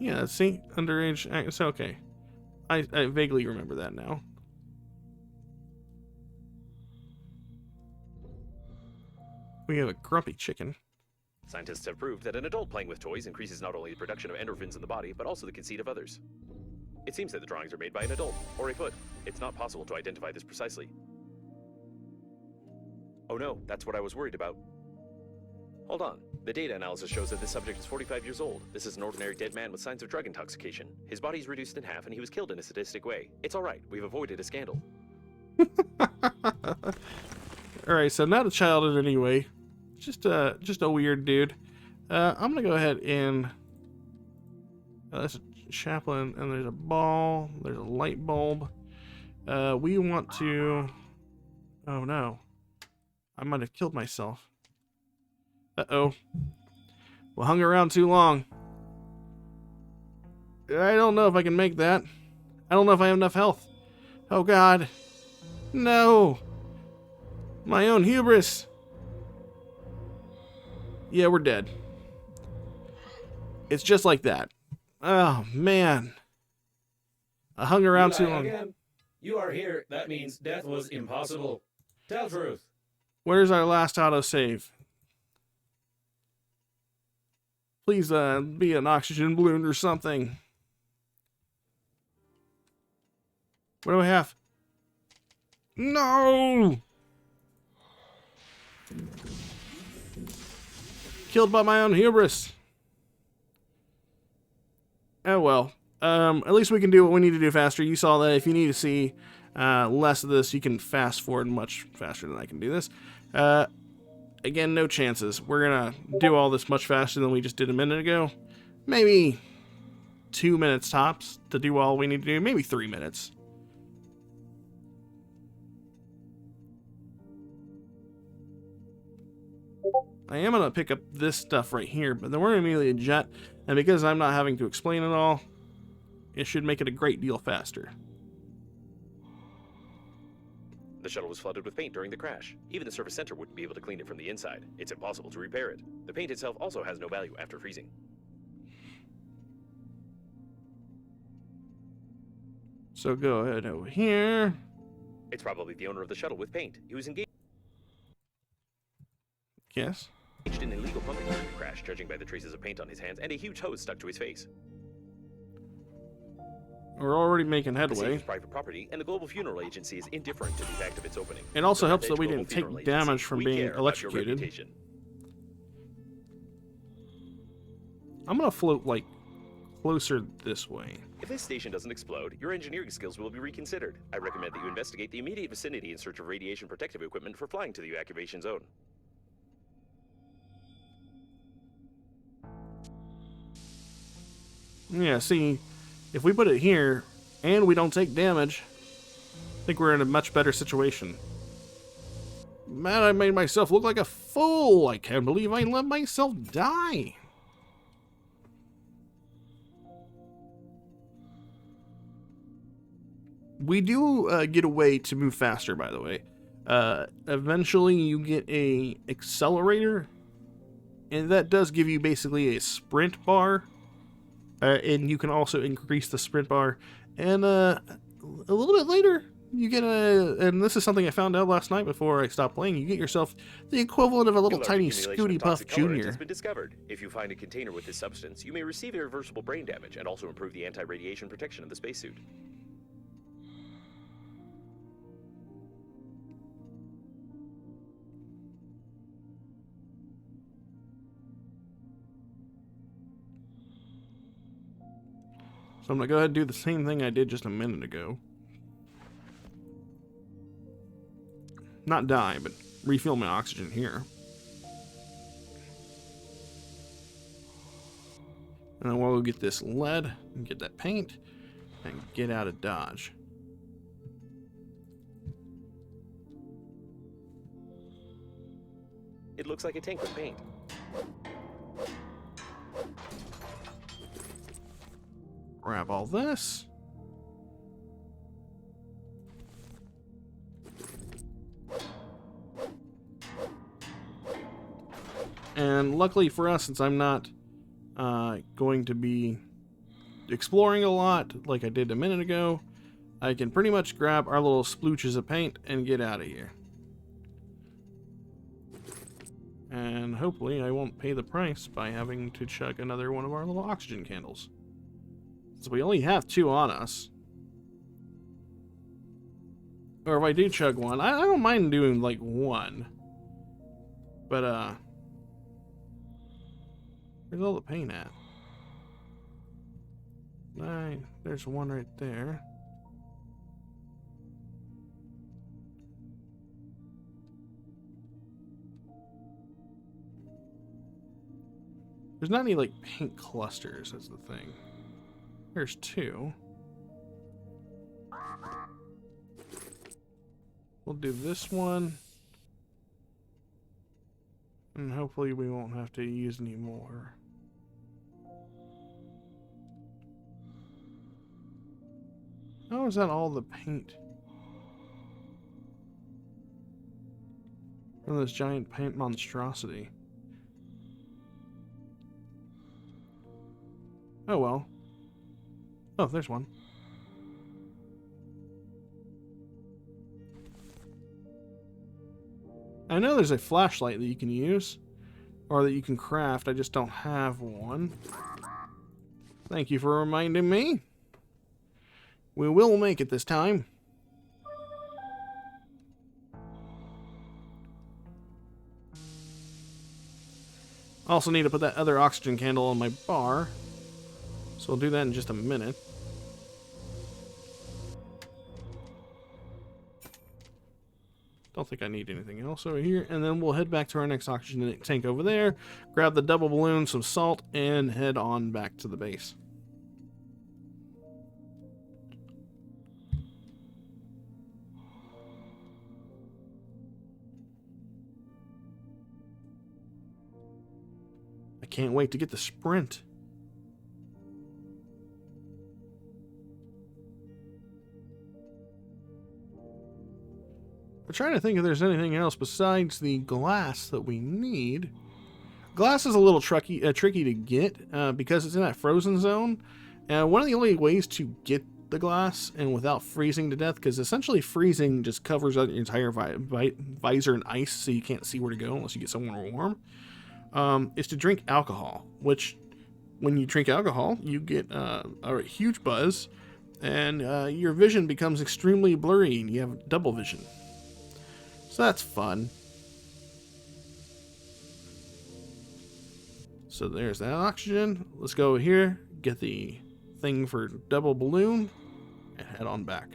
Yeah, see? Underage... It's okay. I vaguely remember that now. We have a grumpy chicken. Scientists have proved that an adult playing with toys increases not only the production of endorphins in the body, but also the conceit of others. It seems that the drawings are made by an adult, or a foot. It's not possible to identify this precisely. Oh no, that's what I was worried about. Hold on. The data analysis shows that this subject is 45 years old. This is an ordinary dead man with signs of drug intoxication. His body is reduced in half and he was killed in a sadistic way. It's alright, we've avoided a scandal. Alright, so not a child in any way. Just a weird dude. I'm gonna go ahead and... that's a chaplain, and there's a ball, there's a light bulb. We want to... Oh no. I might have killed myself. Uh-oh. We hung around too long. I don't know if I can make that. I don't know if I have enough health. Oh god. No. My own hubris. Yeah, we're dead. It's just like that. Oh, man. I hung around too long. Again. You are here. That means death was impossible. Tell truth. Where's our last autosave? Please be an oxygen balloon or something. What do I have? No! Killed by my own hubris. Oh well. At least we can do what we need to do faster. You saw that. If you need to see less of this, you can fast forward much faster than I can do this. Again, no chances. We're gonna do all this much faster than we just did a minute ago. Maybe 2 minutes tops to do all we need to do. Maybe 3 minutes. I am going to pick up this stuff right here, but then we're immediately a jet, and because I'm not having to explain it all, it should make it a great deal faster. The shuttle was flooded with paint during the crash. Even the service center wouldn't be able to clean it from the inside. It's impossible to repair it. The paint itself also has no value after freezing. So go ahead over here. It's probably the owner of the shuttle with paint. He was engaged Yes. in illegal pumping during the crash, judging by the traces of paint on his hands and a huge hose stuck to his face. We're already making The scene headway. is private property, and the Global Funeral Agency is indifferent to the fact of its opening. It also The helps that we Global didn't take Funeral damage Agency, from we being care about your electrocuted. reputation. I'm going to float, like, closer this way. If this station doesn't explode, your engineering skills will be reconsidered. I recommend that you investigate the immediate vicinity in search of radiation protective equipment for flying to the evacuation zone. Yeah, see, if we put it here, and we don't take damage, I think we're in a much better situation. Man, I made myself look like a fool. I can't believe I let myself die. We do get a way to move faster, by the way. Eventually, you get a accelerator, and that does give you basically a sprint bar. And you can also increase the sprint bar. And a little bit later, you get and this is something I found out last night before I stopped playing, you get yourself the equivalent of a little tiny Scooty Puff Jr. has been discovered. If you find a container with this substance, you may receive irreversible brain damage and also improve the anti-radiation protection of the spacesuit. So I'm going to go ahead and do the same thing I did just a minute ago. Not die, but refill my oxygen here. And then we'll get this lead and get that paint and get out of Dodge. It looks like a tank with paint. Grab all this. And luckily for us, since I'm not going to be exploring a lot like I did a minute ago, I can pretty much grab our little splooches of paint and get out of here. And hopefully I won't pay the price by having to chug another one of our little oxygen candles. So we only have 2 on us. Or if I do chug one, I don't mind doing like 1. But where's all the paint at? There's one right there. There's not any like paint clusters, that's the thing. There's 2. We'll do this one. And hopefully we won't have to use any more. How is that all the paint? From this giant paint monstrosity. Oh well. Oh, there's one. I know there's a flashlight that you can use, or that you can craft. I just don't have one. Thank you for reminding me. We will make it this time. Also need to put that other oxygen candle on my bar. So we'll do that in just a minute. Don't think I need anything else over here. And then we'll head back to our next oxygen tank over there, grab the double balloon, some salt, and head on back to the base. I can't wait to get the sprint. I'm trying to think if there's anything else besides the glass that we need. Glass is a little tricky to get because it's in that frozen zone. One of the only ways to get the glass and without freezing to death, because essentially freezing just covers out your entire visor in ice, so you can't see where to go unless you get somewhere warm, is to drink alcohol. Which, when you drink alcohol, you get a huge buzz, and your vision becomes extremely blurry, and you have double vision. So that's fun. So there's that oxygen. Let's go over here, get the thing for double balloon, and head on back.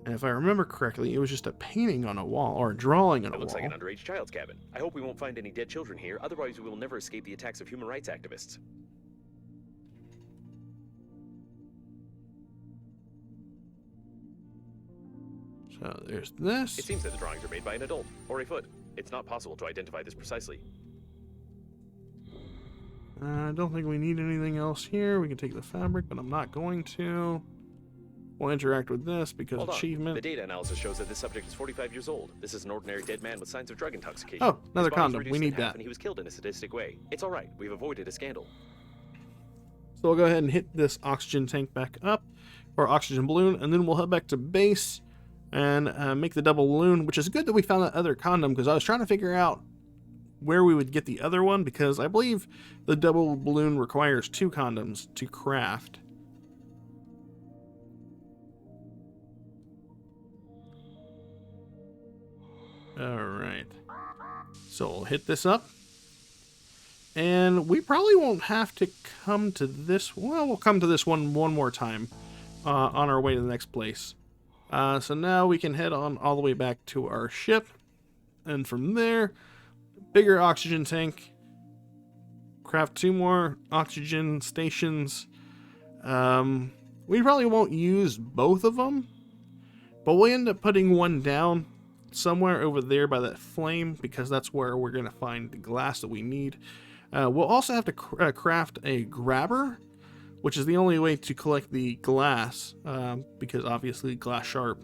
And if I remember correctly, it was just a painting on a wall, or a drawing on a wall. It looks like an underage child's cabin. I hope we won't find any dead children here, otherwise we will never escape the attacks of human rights activists. So there's this. It seems that the drawings are made by an adult, or a foot. It's not possible to identify this precisely. I don't think we need anything else here. We can take the fabric, but I'm not going to. We'll interact with this because Hold on. achievement. The data analysis shows that this subject is 45 years old. This is an ordinary dead man with signs of drug intoxication. Oh, another His body was condom. reduced We in need half that. And he was killed in a sadistic way. It's all right. We've avoided a scandal. So we'll go ahead and hit this oxygen tank back up, or oxygen balloon, and then we'll head back to base and make the double balloon, which is good that we found that other condom, because I was trying to figure out where we would get the other one, because I believe the double balloon requires 2 condoms to craft. Alright. So we'll hit this up. And we probably won't have to come to this. Well, we'll come to this one more time on our way to the next place. So now we can head on all the way back to our ship. And from there, bigger oxygen tank. Craft 2 more oxygen stations. We probably won't use both of them, but we'll end up putting one down somewhere over there by that flame, because that's where we're going to find the glass that we need. We'll also have to craft a grabber, which is the only way to collect the glass, because obviously glass sharp.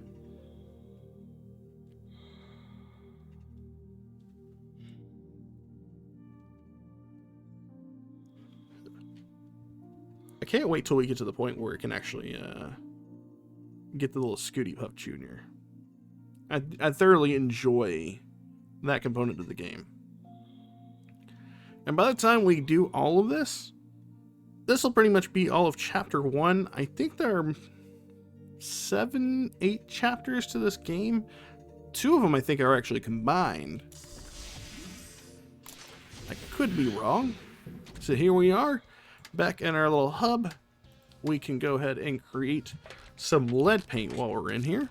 I can't wait till we get to the point where it can actually get the little Scooty Puff Jr. I thoroughly enjoy that component of the game. And by the time we do all of this, this will pretty much be all of Chapter 1. I think there are 7, 8 chapters to this game. 2 of them I think are actually combined. I could be wrong. So here we are, back in our little hub. We can go ahead and create some lead paint while we're in here.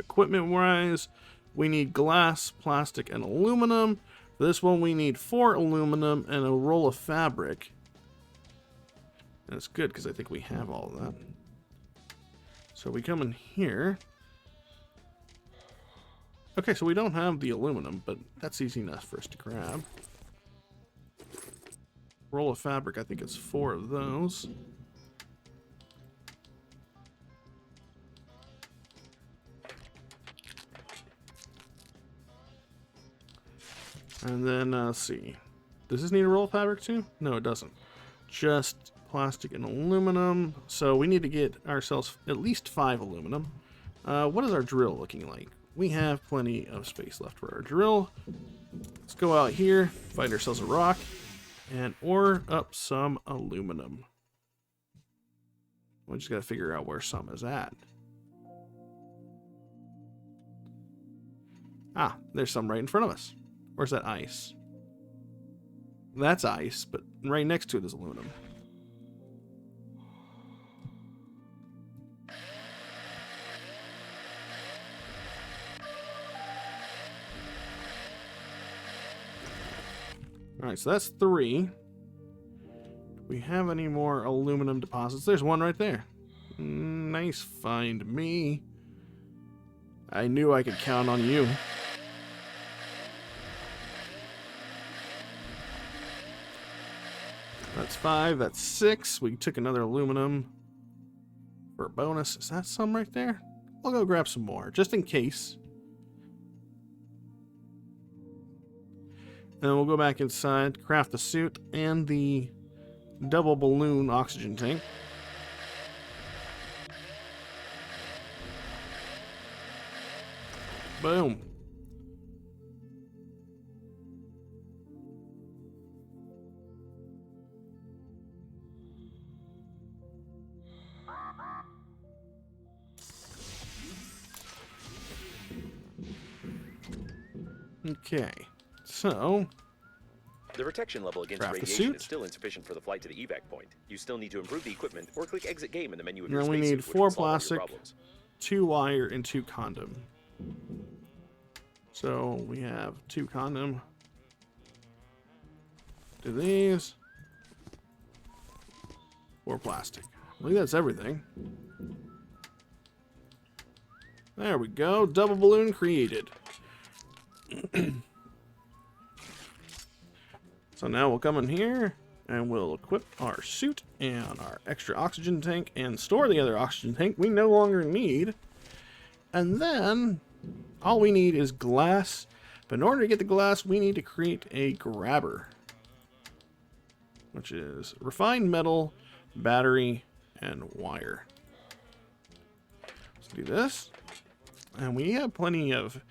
Equipment-wise, we need glass, plastic, and aluminum. For this one, we need 4 aluminum and a roll of fabric. And it's good because I think we have all of that. So we come in here. Okay, so we don't have the aluminum, but that's easy enough for us to grab. Roll of fabric, I think it's 4 of those. And then, let's see. Does this need a roll of fabric too? No, it doesn't. Just plastic and aluminum. So we need to get ourselves at least 5 aluminum. What is our drill looking like? We have plenty of space left for our drill. Let's go out here, find ourselves a rock, and ore up some aluminum. We just got to figure out where some is at. Ah, there's some right in front of us. Where's that ice? That's ice, but right next to it is aluminum. Alright, so that's 3. Do we have any more aluminum deposits? There's one right there. Nice find me. I knew I could count on you. That's 5, that's 6. We took another aluminum for a bonus. Is that some right there? I'll go grab some more, just in case. And then we'll go back inside, craft the suit and the double balloon oxygen tank. Boom. Okay, so The protection level against craft the radiation suit. is still insufficient for the flight to the evac point. You still need to improve the equipment or click exit game in the menu of your Now we spacesuit, need which 4 will solve all your plastic, problems. 2 wire, and 2 condom. So we have 2 condom. Do these. 4 plastic. I believe that's everything. There we go. Double balloon created. So now we'll come in here and we'll equip our suit and our extra oxygen tank and store the other oxygen tank we no longer need. And then all we need is glass. But in order to get the glass, we need to create a grabber, which is refined metal, battery, and wire. Let's do this. And we have plenty of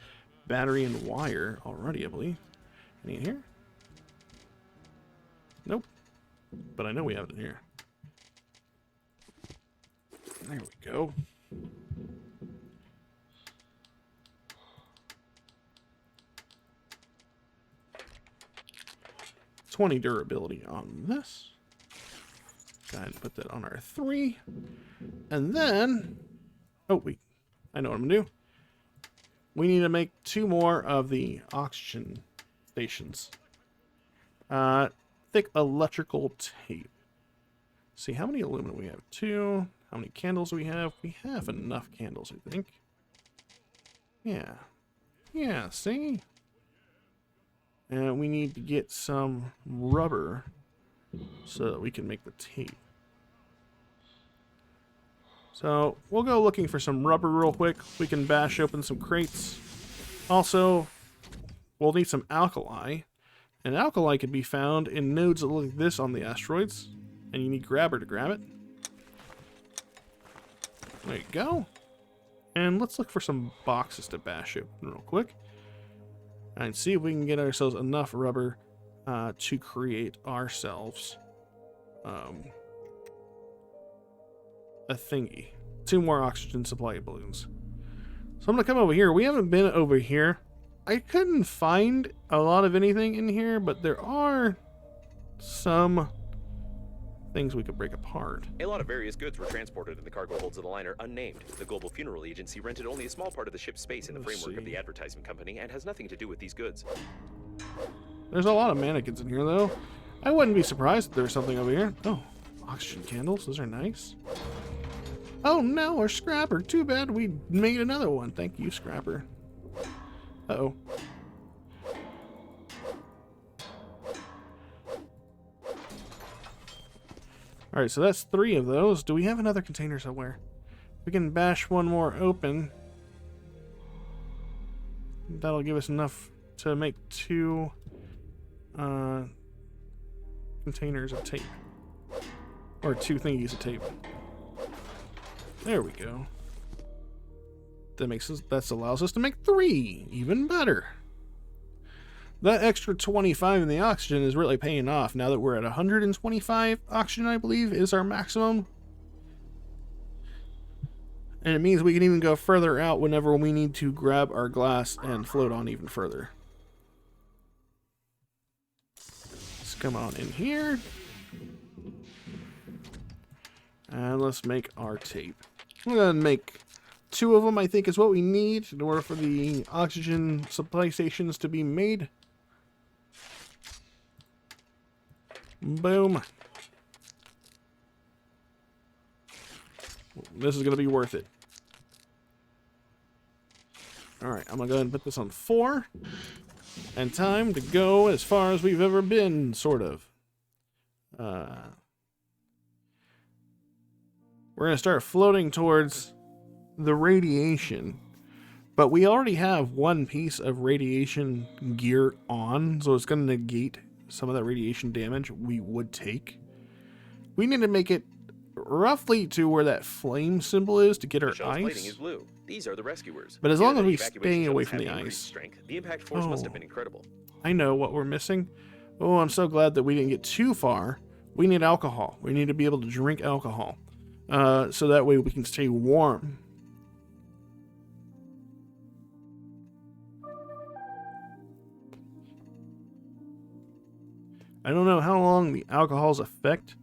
battery and wire already, I believe. Any in here? Nope. But I know we have it in here. There we go. $20 durability on this. Go ahead and put that on our 3. And then, oh wait, I know what I'm gonna do. We need to make 2 more of the oxygen stations. Thick electrical tape. See how many aluminum we have? 2. How many candles do we have? We have enough candles, I think. Yeah. Yeah, see? And we need to get some rubber so that we can make the tape. So we'll go looking for some rubber real quick. We can bash open some crates. Also, we'll need some alkali. And alkali can be found in nodes that look like this on the asteroids. And you need grabber to grab it. There you go. And let's look for some boxes to bash open real quick. And see if we can get ourselves enough rubber to create ourselves a thingy. 2 more oxygen supply balloons. So I'm going to come over here. We haven't been over here. I couldn't find a lot of anything in here, but there are some things we could break apart. A lot of various goods were transported in the cargo holds of the liner unnamed. The Global Funeral Agency rented only a small part of the ship's space in the framework of the advertising company and has nothing to do with these goods. There's a lot of mannequins in here, though. I wouldn't be surprised if there was something over here. Oh, oxygen candles. Those are nice. Oh, no, our scrapper. Too bad we made another one. Thank you, scrapper. Uh-oh. Alright, so that's 3 of those. Do we have another container somewhere? We can bash one more open. That'll give us enough to make 2 containers of tape. Or 2 thingies of tape. There we go. That allows us to make 3. Even better. That extra 25 in the oxygen is really paying off now that we're at 125 oxygen, I believe, is our maximum. And it means we can even go further out whenever we need to grab our glass and float on even further. Let's come on in here. And let's make our tape. We're going to make 2 of them, I think, is what we need in order for the oxygen supply stations to be made. Boom. This is going to be worth it. Alright, I'm going to go ahead and put this on 4. And time to go as far as we've ever been, sort of. We're going to start floating towards the radiation. But we already have 1 piece of radiation gear on, so it's going to negate some of that radiation damage we would take. We need to make it roughly to where that flame symbol is to get our Michelle's plating ice. is blue. These are the rescuers. But as long as Given we that stay evacuation away zones from the have increased ice. strength, the impact force must have been incredible. I know what we're missing. Oh, I'm so glad that we didn't get too far. We need alcohol. We need to be able to drink alcohol. So that way we can stay warm. I don't know how long the alcohol's effect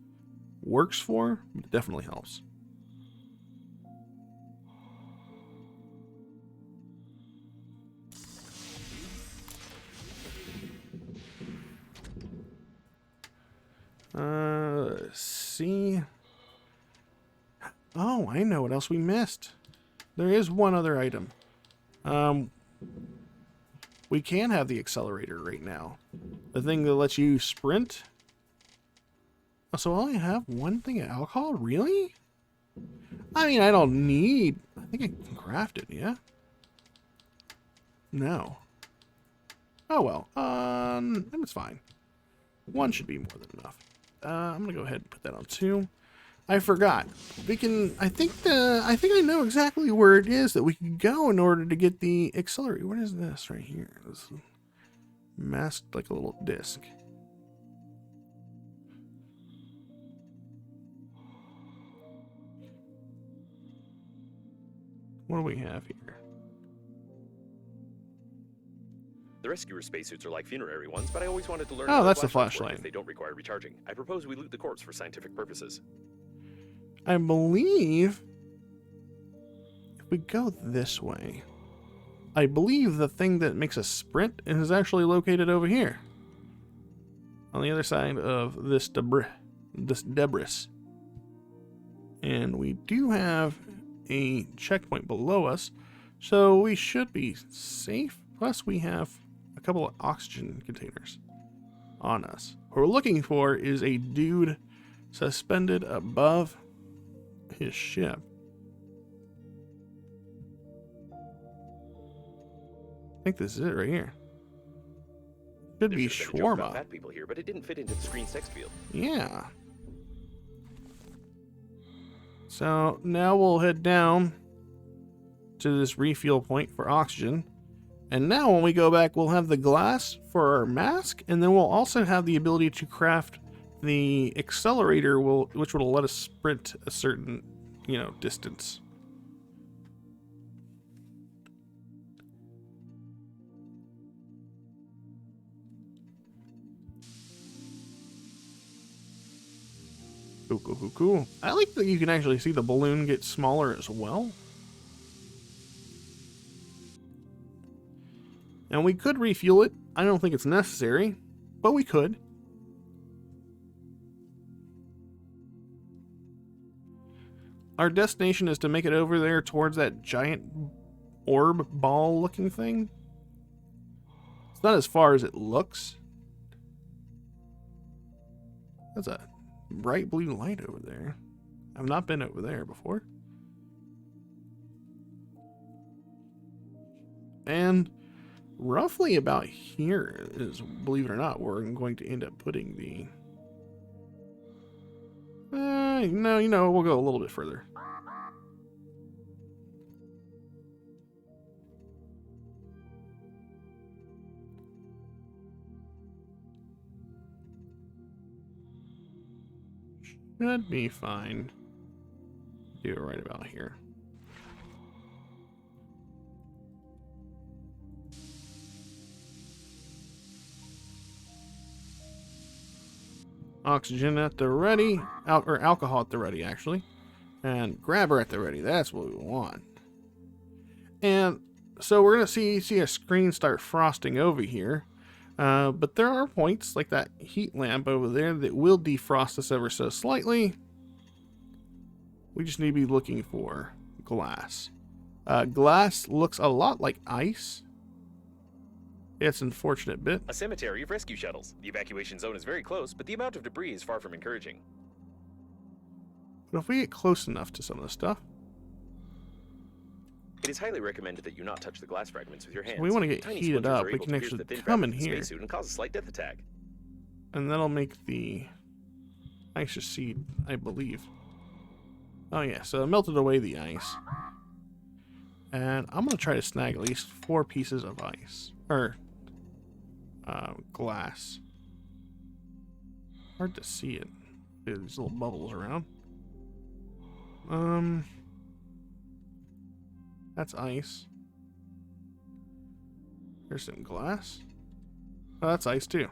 works for, but it definitely helps. Let's see. Oh, I know what else we missed. There is one other item. We can have the accelerator right now. The thing that lets you sprint. Oh, so I only have one thing of alcohol? Really? I mean, I don't need... I think I can craft it, yeah? No. Oh, well. It's fine. One should be more than enough. I'm gonna go ahead and put that on 2. I forgot. We can... I think I know exactly where it is that we can go in order to get the accelerator. What is this right here? This is masked like a little disc. What do we have here? The rescuer spacesuits are like funerary ones, but I always wanted to learn. Oh, how that's the flashlights work, flashlight. as they don't require recharging. I propose we loot the corpse for scientific purposes. I believe if we go this way, I believe the thing that makes us sprint is actually located over here. On the other side of this debris. And we do have a checkpoint below us, so we should be safe. Plus we have a couple of oxygen containers on us. What we're looking for is a dude suspended above his ship. I think this is it right here. Should be There's been a joke about shawarma. fat people here, but it didn't fit into the screen's text field. Yeah. So now we'll head down to this refuel point for oxygen. And now when we go back, we'll have the glass for our mask, and then we'll also have the ability to craft the accelerator, which will let us sprint a certain, distance. Cool. I like that you can actually see the balloon get smaller as well. And we could refuel it. I don't think it's necessary, but we could. Our destination is to make it over there towards that giant orb ball looking thing. It's not as far as it looks. That's a bright blue light over there. I've not been over there before. And roughly about here is, believe it or not, where I'm going to end up putting the... no, we'll go a little bit further. Should be fine. Do it right about here. Oxygen at the ready, or alcohol at the ready, actually, and grabber at the ready. That's what we want. And so we're gonna see a screen start frosting over here, but there are points like that heat lamp over there that will defrost us ever so slightly. We just need to be looking for glass. Glass looks a lot like ice. It's an unfortunate bit. A cemetery of rescue shuttles. The evacuation zone is very close, but the amount of debris is far from encouraging. But if we get close enough to some of the stuff, It is highly recommended that you not touch the glass fragments with your hands. we want to get Tiny heated splinters up. are We able can to pierce actually the thin come in fabric of the here, spacesuit and cause a slight death attack. and that'll make the ice seed, I believe. Oh yeah, so it melted away the ice. And I'm going to try to snag at least 4 pieces of ice. Or glass. Hard to see it. There's little bubbles around. That's ice. There's some glass. Oh, that's ice too.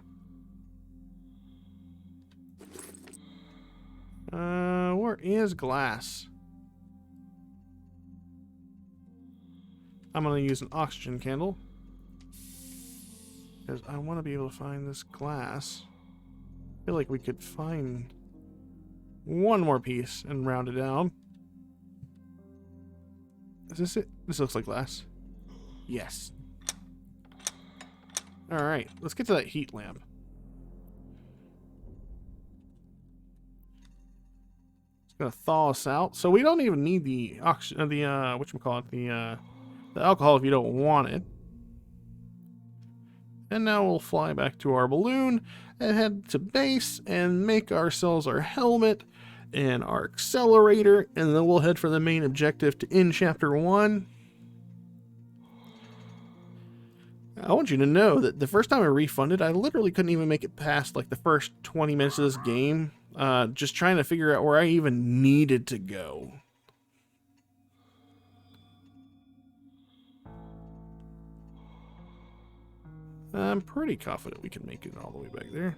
Where is glass? I'm gonna use an oxygen candle because I want to be able to find this glass. I feel like we could find one more piece and round it down. Is this it? This looks like glass. Yes. Alright, let's get to that heat lamp. gonna thaw us out. So we don't even need the oxygen, the whatchamacallit, the alcohol if you don't want it. And now we'll fly back to our balloon and head to base and make ourselves our helmet and our accelerator, and then we'll head for the main objective to end Chapter 1. I want you to know that the first time I refunded, I literally couldn't even make it past like the first 20 minutes of this game, just trying to figure out where I even needed to go. I'm pretty confident we can make it all the way back there.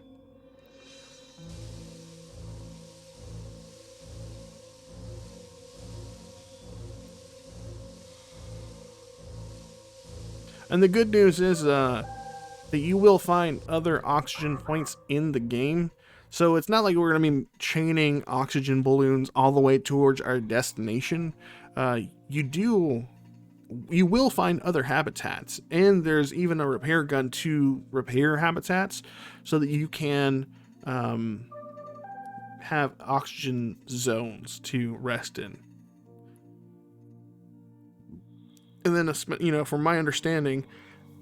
And the good news is that you will find other oxygen points in the game. So it's not like we're going to be chaining oxygen balloons all the way towards our destination. You will find other habitats, and there's even a repair gun to repair habitats so that you can have oxygen zones to rest in. And then, you know, from my understanding,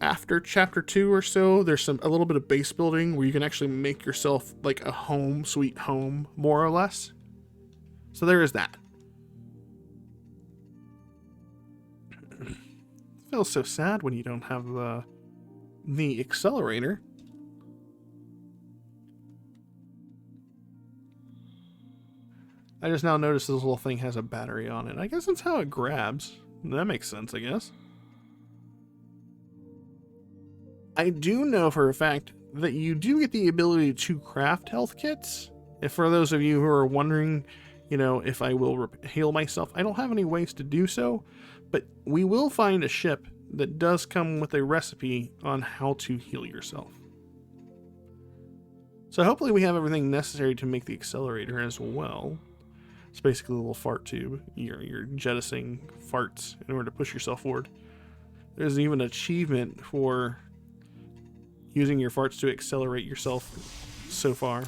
after Chapter 2 or so, there's a little bit of base building where you can actually make yourself like a home, sweet home, more or less. So there is that. Feels so sad when you don't have the accelerator. I just now noticed this little thing has a battery on it. I guess that's how it grabs. That makes sense, I guess. I do know for a fact that you do get the ability to craft health kits. If for those of you who are wondering, you know, if I will heal myself, I don't have any ways to do so, but we will find a ship that does come with a recipe on how to heal yourself. So hopefully we have everything necessary to make the accelerator as well. It's basically a little fart tube. You're jettisoning farts in order to push yourself forward. There's even an achievement for using your farts to accelerate yourself so far.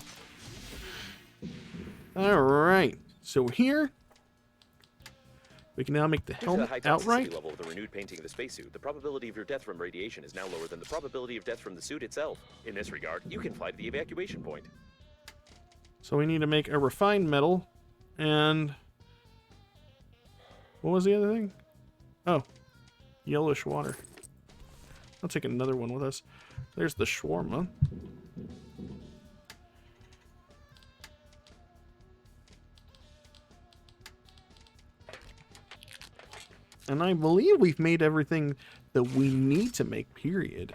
Alright, so we're here. We can now make the helmet outright. Level with a renewed painting of the spacesuit, the probability of your death from radiation is now lower than the probability of death from the suit itself. In this regard, you can fly to the evacuation point. So we need to make a refined metal. And what was the other thing? Oh, yellowish water. I'll take another one with us. There's the shawarma. And I believe we've made everything that we need to make, period.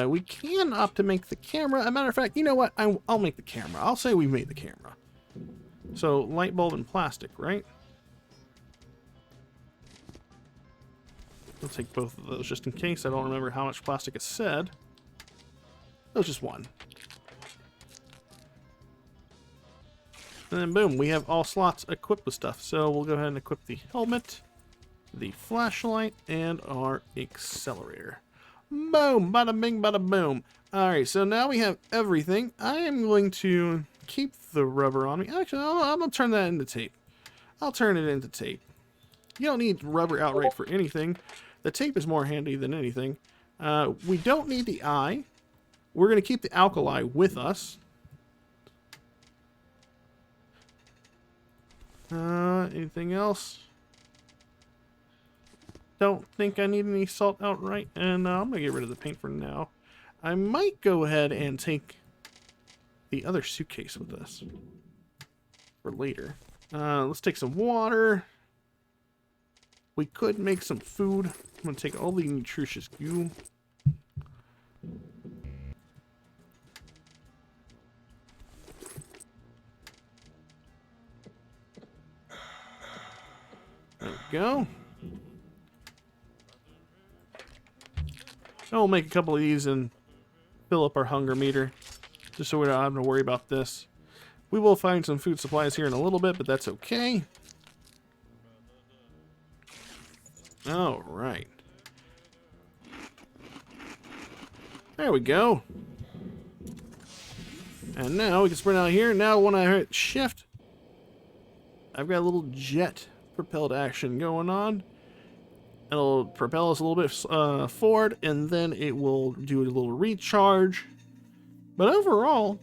We can opt to make the camera. As a matter of fact, you know what? I'll make the camera. I'll say we made the camera. So, light bulb and plastic, right? I'll take both of those just in case. I don't remember how much plastic it said. That was just one. And then boom, we have all slots equipped with stuff. So we'll go ahead and equip the helmet, the flashlight, and our accelerator. Boom, bada bing, bada boom. Alright, so now we have everything. I am going to keep the rubber on me. Actually, I'm going to turn that into tape. I'll turn it into tape. You don't need rubber outright for anything. The tape is more handy than anything. We don't need the eye. We're going to keep the alkali with us. Anything else? Don't think I need any salt outright. And I'm going to get rid of the paint for now. I might go ahead and take the other suitcase with us for later. Let's take some water. We could make some food. I'm going to take all the nutritious goo. There we go. And we'll make a couple of these and fill up our hunger meter, just so we don't have to worry about this. We will find some food supplies here in a little bit, but that's okay. All right. There we go. And now we can sprint out here. Now when I hit shift, I've got a little jet propelled action going on. It'll propel us a little bit forward, and then it will do a little recharge. But overall,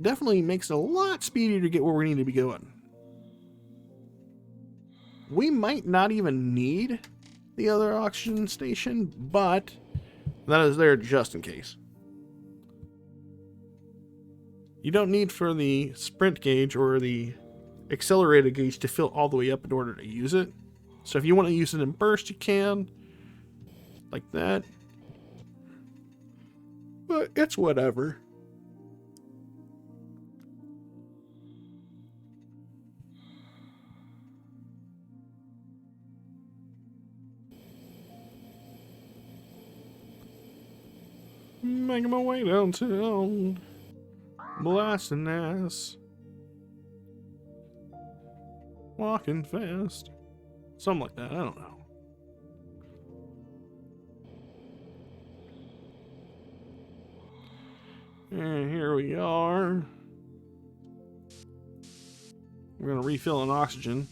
definitely makes it a lot speedier to get where we need to be going. We might not even need the other oxygen station, but that is there just in case. You don't need for the sprint gauge or the accelerated gauge to fill all the way up in order to use it. So if you want to use it in burst, you can. Like that. But it's whatever. Making my way downtown. Blasting ass. Walking fast. Something like that, I don't know. And here we are. We're going to refill on oxygen.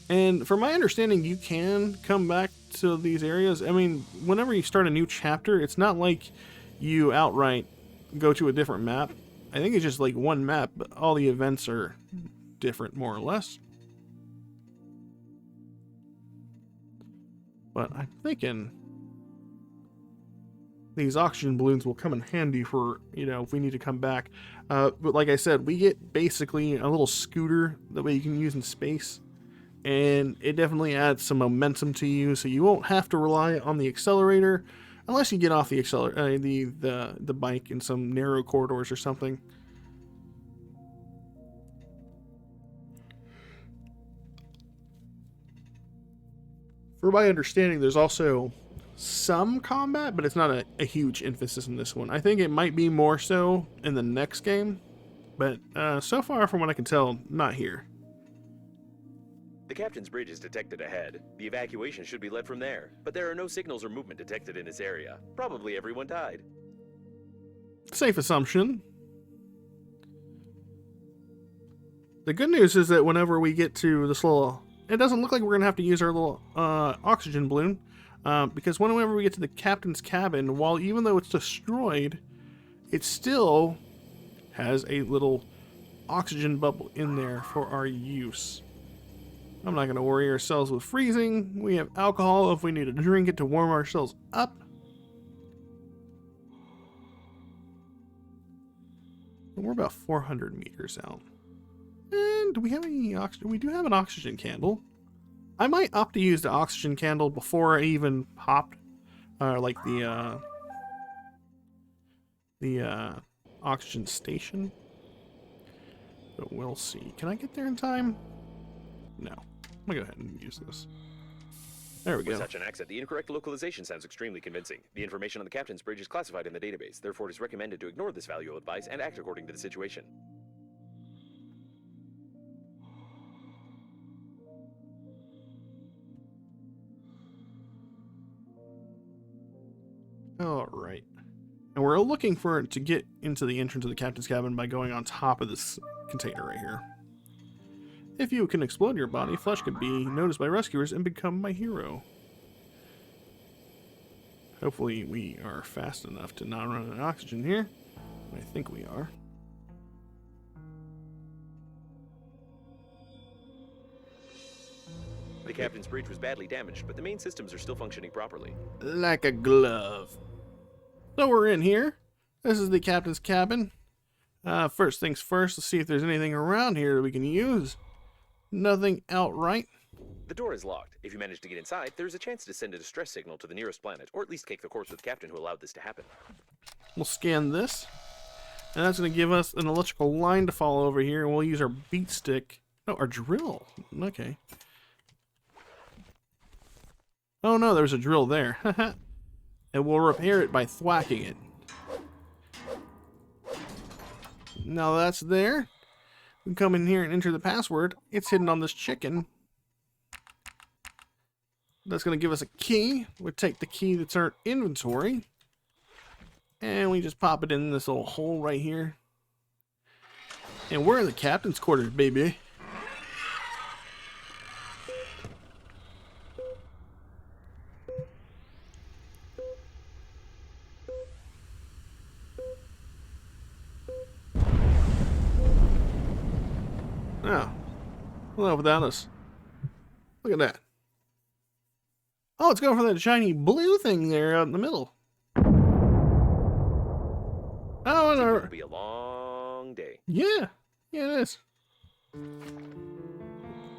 And from my understanding, you can come back to these areas. I mean, whenever you start a new chapter, it's not like you outright go to a different map. I think it's just like one map, but all the events are different, more or less. But I'm thinking these oxygen balloons will come in handy for, you know, if we need to come back. But like I said, we get basically a little scooter that way you can use in space. And it definitely adds some momentum to you, so you won't have to rely on the accelerator unless you get off the the bike in some narrow corridors or something. For my understanding, there's also some combat, but it's not a huge emphasis in this one. I think it might be more so in the next game, but so far, from what I can tell, not here. The captain's bridge is detected ahead. The evacuation should be led from there, but there are no signals or movement detected in this area. Probably everyone died. Safe assumption. The good news is that whenever we get to this little... It doesn't look like we're going to have to use our little oxygen balloon, because whenever we get to the captain's cabin, even though it's destroyed, it still has a little oxygen bubble in there for our use. I'm not going to worry ourselves with freezing. We have alcohol if we need to drink it to warm ourselves up. And we're about 400 meters out. And do we have any oxygen? We do have an oxygen candle. I might opt to use the oxygen candle before I even popped, like the oxygen station. But we'll see. Can I get there in time? No. I'm gonna go ahead and use this. There we go. With such an accent, the incorrect localization sounds extremely convincing. The information on the captain's bridge is classified in the database. Therefore, it is recommended to ignore this valuable advice and act according to the situation. Alright. And we're looking for it to get into the entrance of the captain's cabin by going on top of this container right here. If you can explode your body, flesh could be noticed by rescuers and become my hero. Hopefully we are fast enough to not run out of oxygen here. I think we are. The captain's bridge was badly damaged, but the main systems are still functioning properly. Like a glove. So we're in here. This is the captain's cabin. First things first, let's see if there's anything around here that we can use. Nothing outright. The door is locked. If you manage to get inside, there is a chance to send a distress signal to the nearest planet, or at least cake the corpse with the captain who allowed this to happen. We'll scan this. And that's going to give us an electrical line to follow over here. And we'll use our beat stick. Oh, our drill. Okay. Oh no, there's a drill there. And we'll repair it by thwacking it. Now that's there. We can come in here and enter the password. It's hidden on this chicken. That's going to give us a key. We'll take the key that's our inventory. And we just pop it in this little hole right here. And we're in the captain's quarters, baby. Well, without us. Look at that. Oh, it's going for that shiny blue thing there out in the middle. Oh, and It'll be a long day. yeah, it is.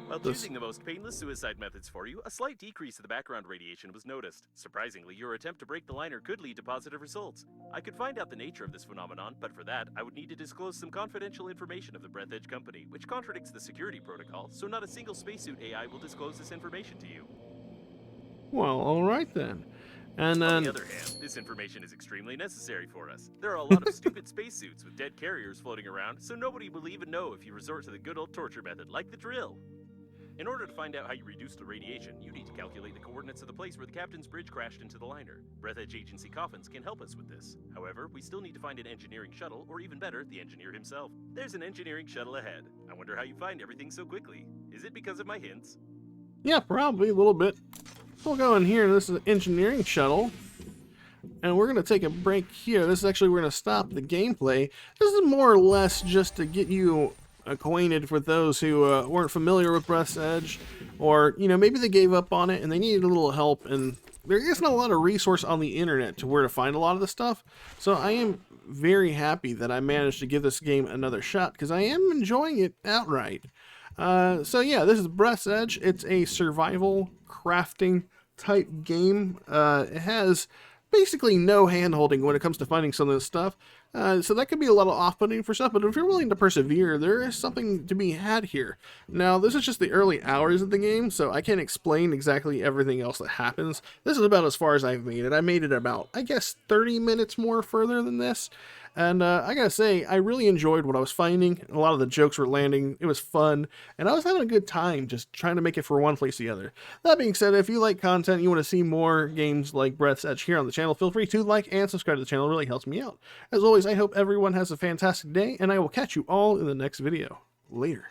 While choosing the most painless suicide methods for you, a slight decrease in the background radiation was noticed. Surprisingly, your attempt to break the liner could lead to positive results. I could find out the nature of this phenomenon, but for that, I would need to disclose some confidential information of the Breathedge company, which contradicts the security protocol, so not a single spacesuit AI will disclose this information to you. Well, all right then. And then, on the other hand, this information is extremely necessary for us. There are a lot of stupid spacesuits with dead carriers floating around, so nobody will even know if you resort to the good old torture method, like the drill. In order to find out how you reduce the radiation, you need to calculate the coordinates of the place where the captain's bridge crashed into the liner. Breathedge Agency coffins can help us with this. However, we still need to find an engineering shuttle, or even better, the engineer himself. There's an engineering shuttle ahead. I wonder how you find everything so quickly. Is it because of my hints? yeah, probably a little bit. We'll go in here. This is an engineering shuttle. And we're going to take a break here. This is actually, we're going to stop the gameplay. This is more or less just to get you acquainted with those who weren't familiar with Breathedge, or, you know, maybe they gave up on it and they needed a little help, and there isn't a lot of resource on the internet to where to find a lot of the stuff. So I am very happy that I managed to give this game another shot, because I am enjoying it outright. So yeah, this is Breathedge. It's a survival crafting type game. It has basically no hand-holding when it comes to finding some of this stuff. So that could be a little off-putting for stuff, but if you're willing to persevere, there is something to be had here. Now, this is just the early hours of the game, so I can't explain exactly everything else that happens. This is about as far as I've made it. I made it about, I guess, 30 minutes more further than this. And I gotta say, I really enjoyed what I was finding. A lot of the jokes were landing. It was fun. And I was having a good time just trying to make it from one place to the other. That being said, if you like content, you want to see more games like Breathedge here on the channel, feel free to like and subscribe to the channel. It really helps me out. As always, I hope everyone has a fantastic day, and I will catch you all in the next video. Later.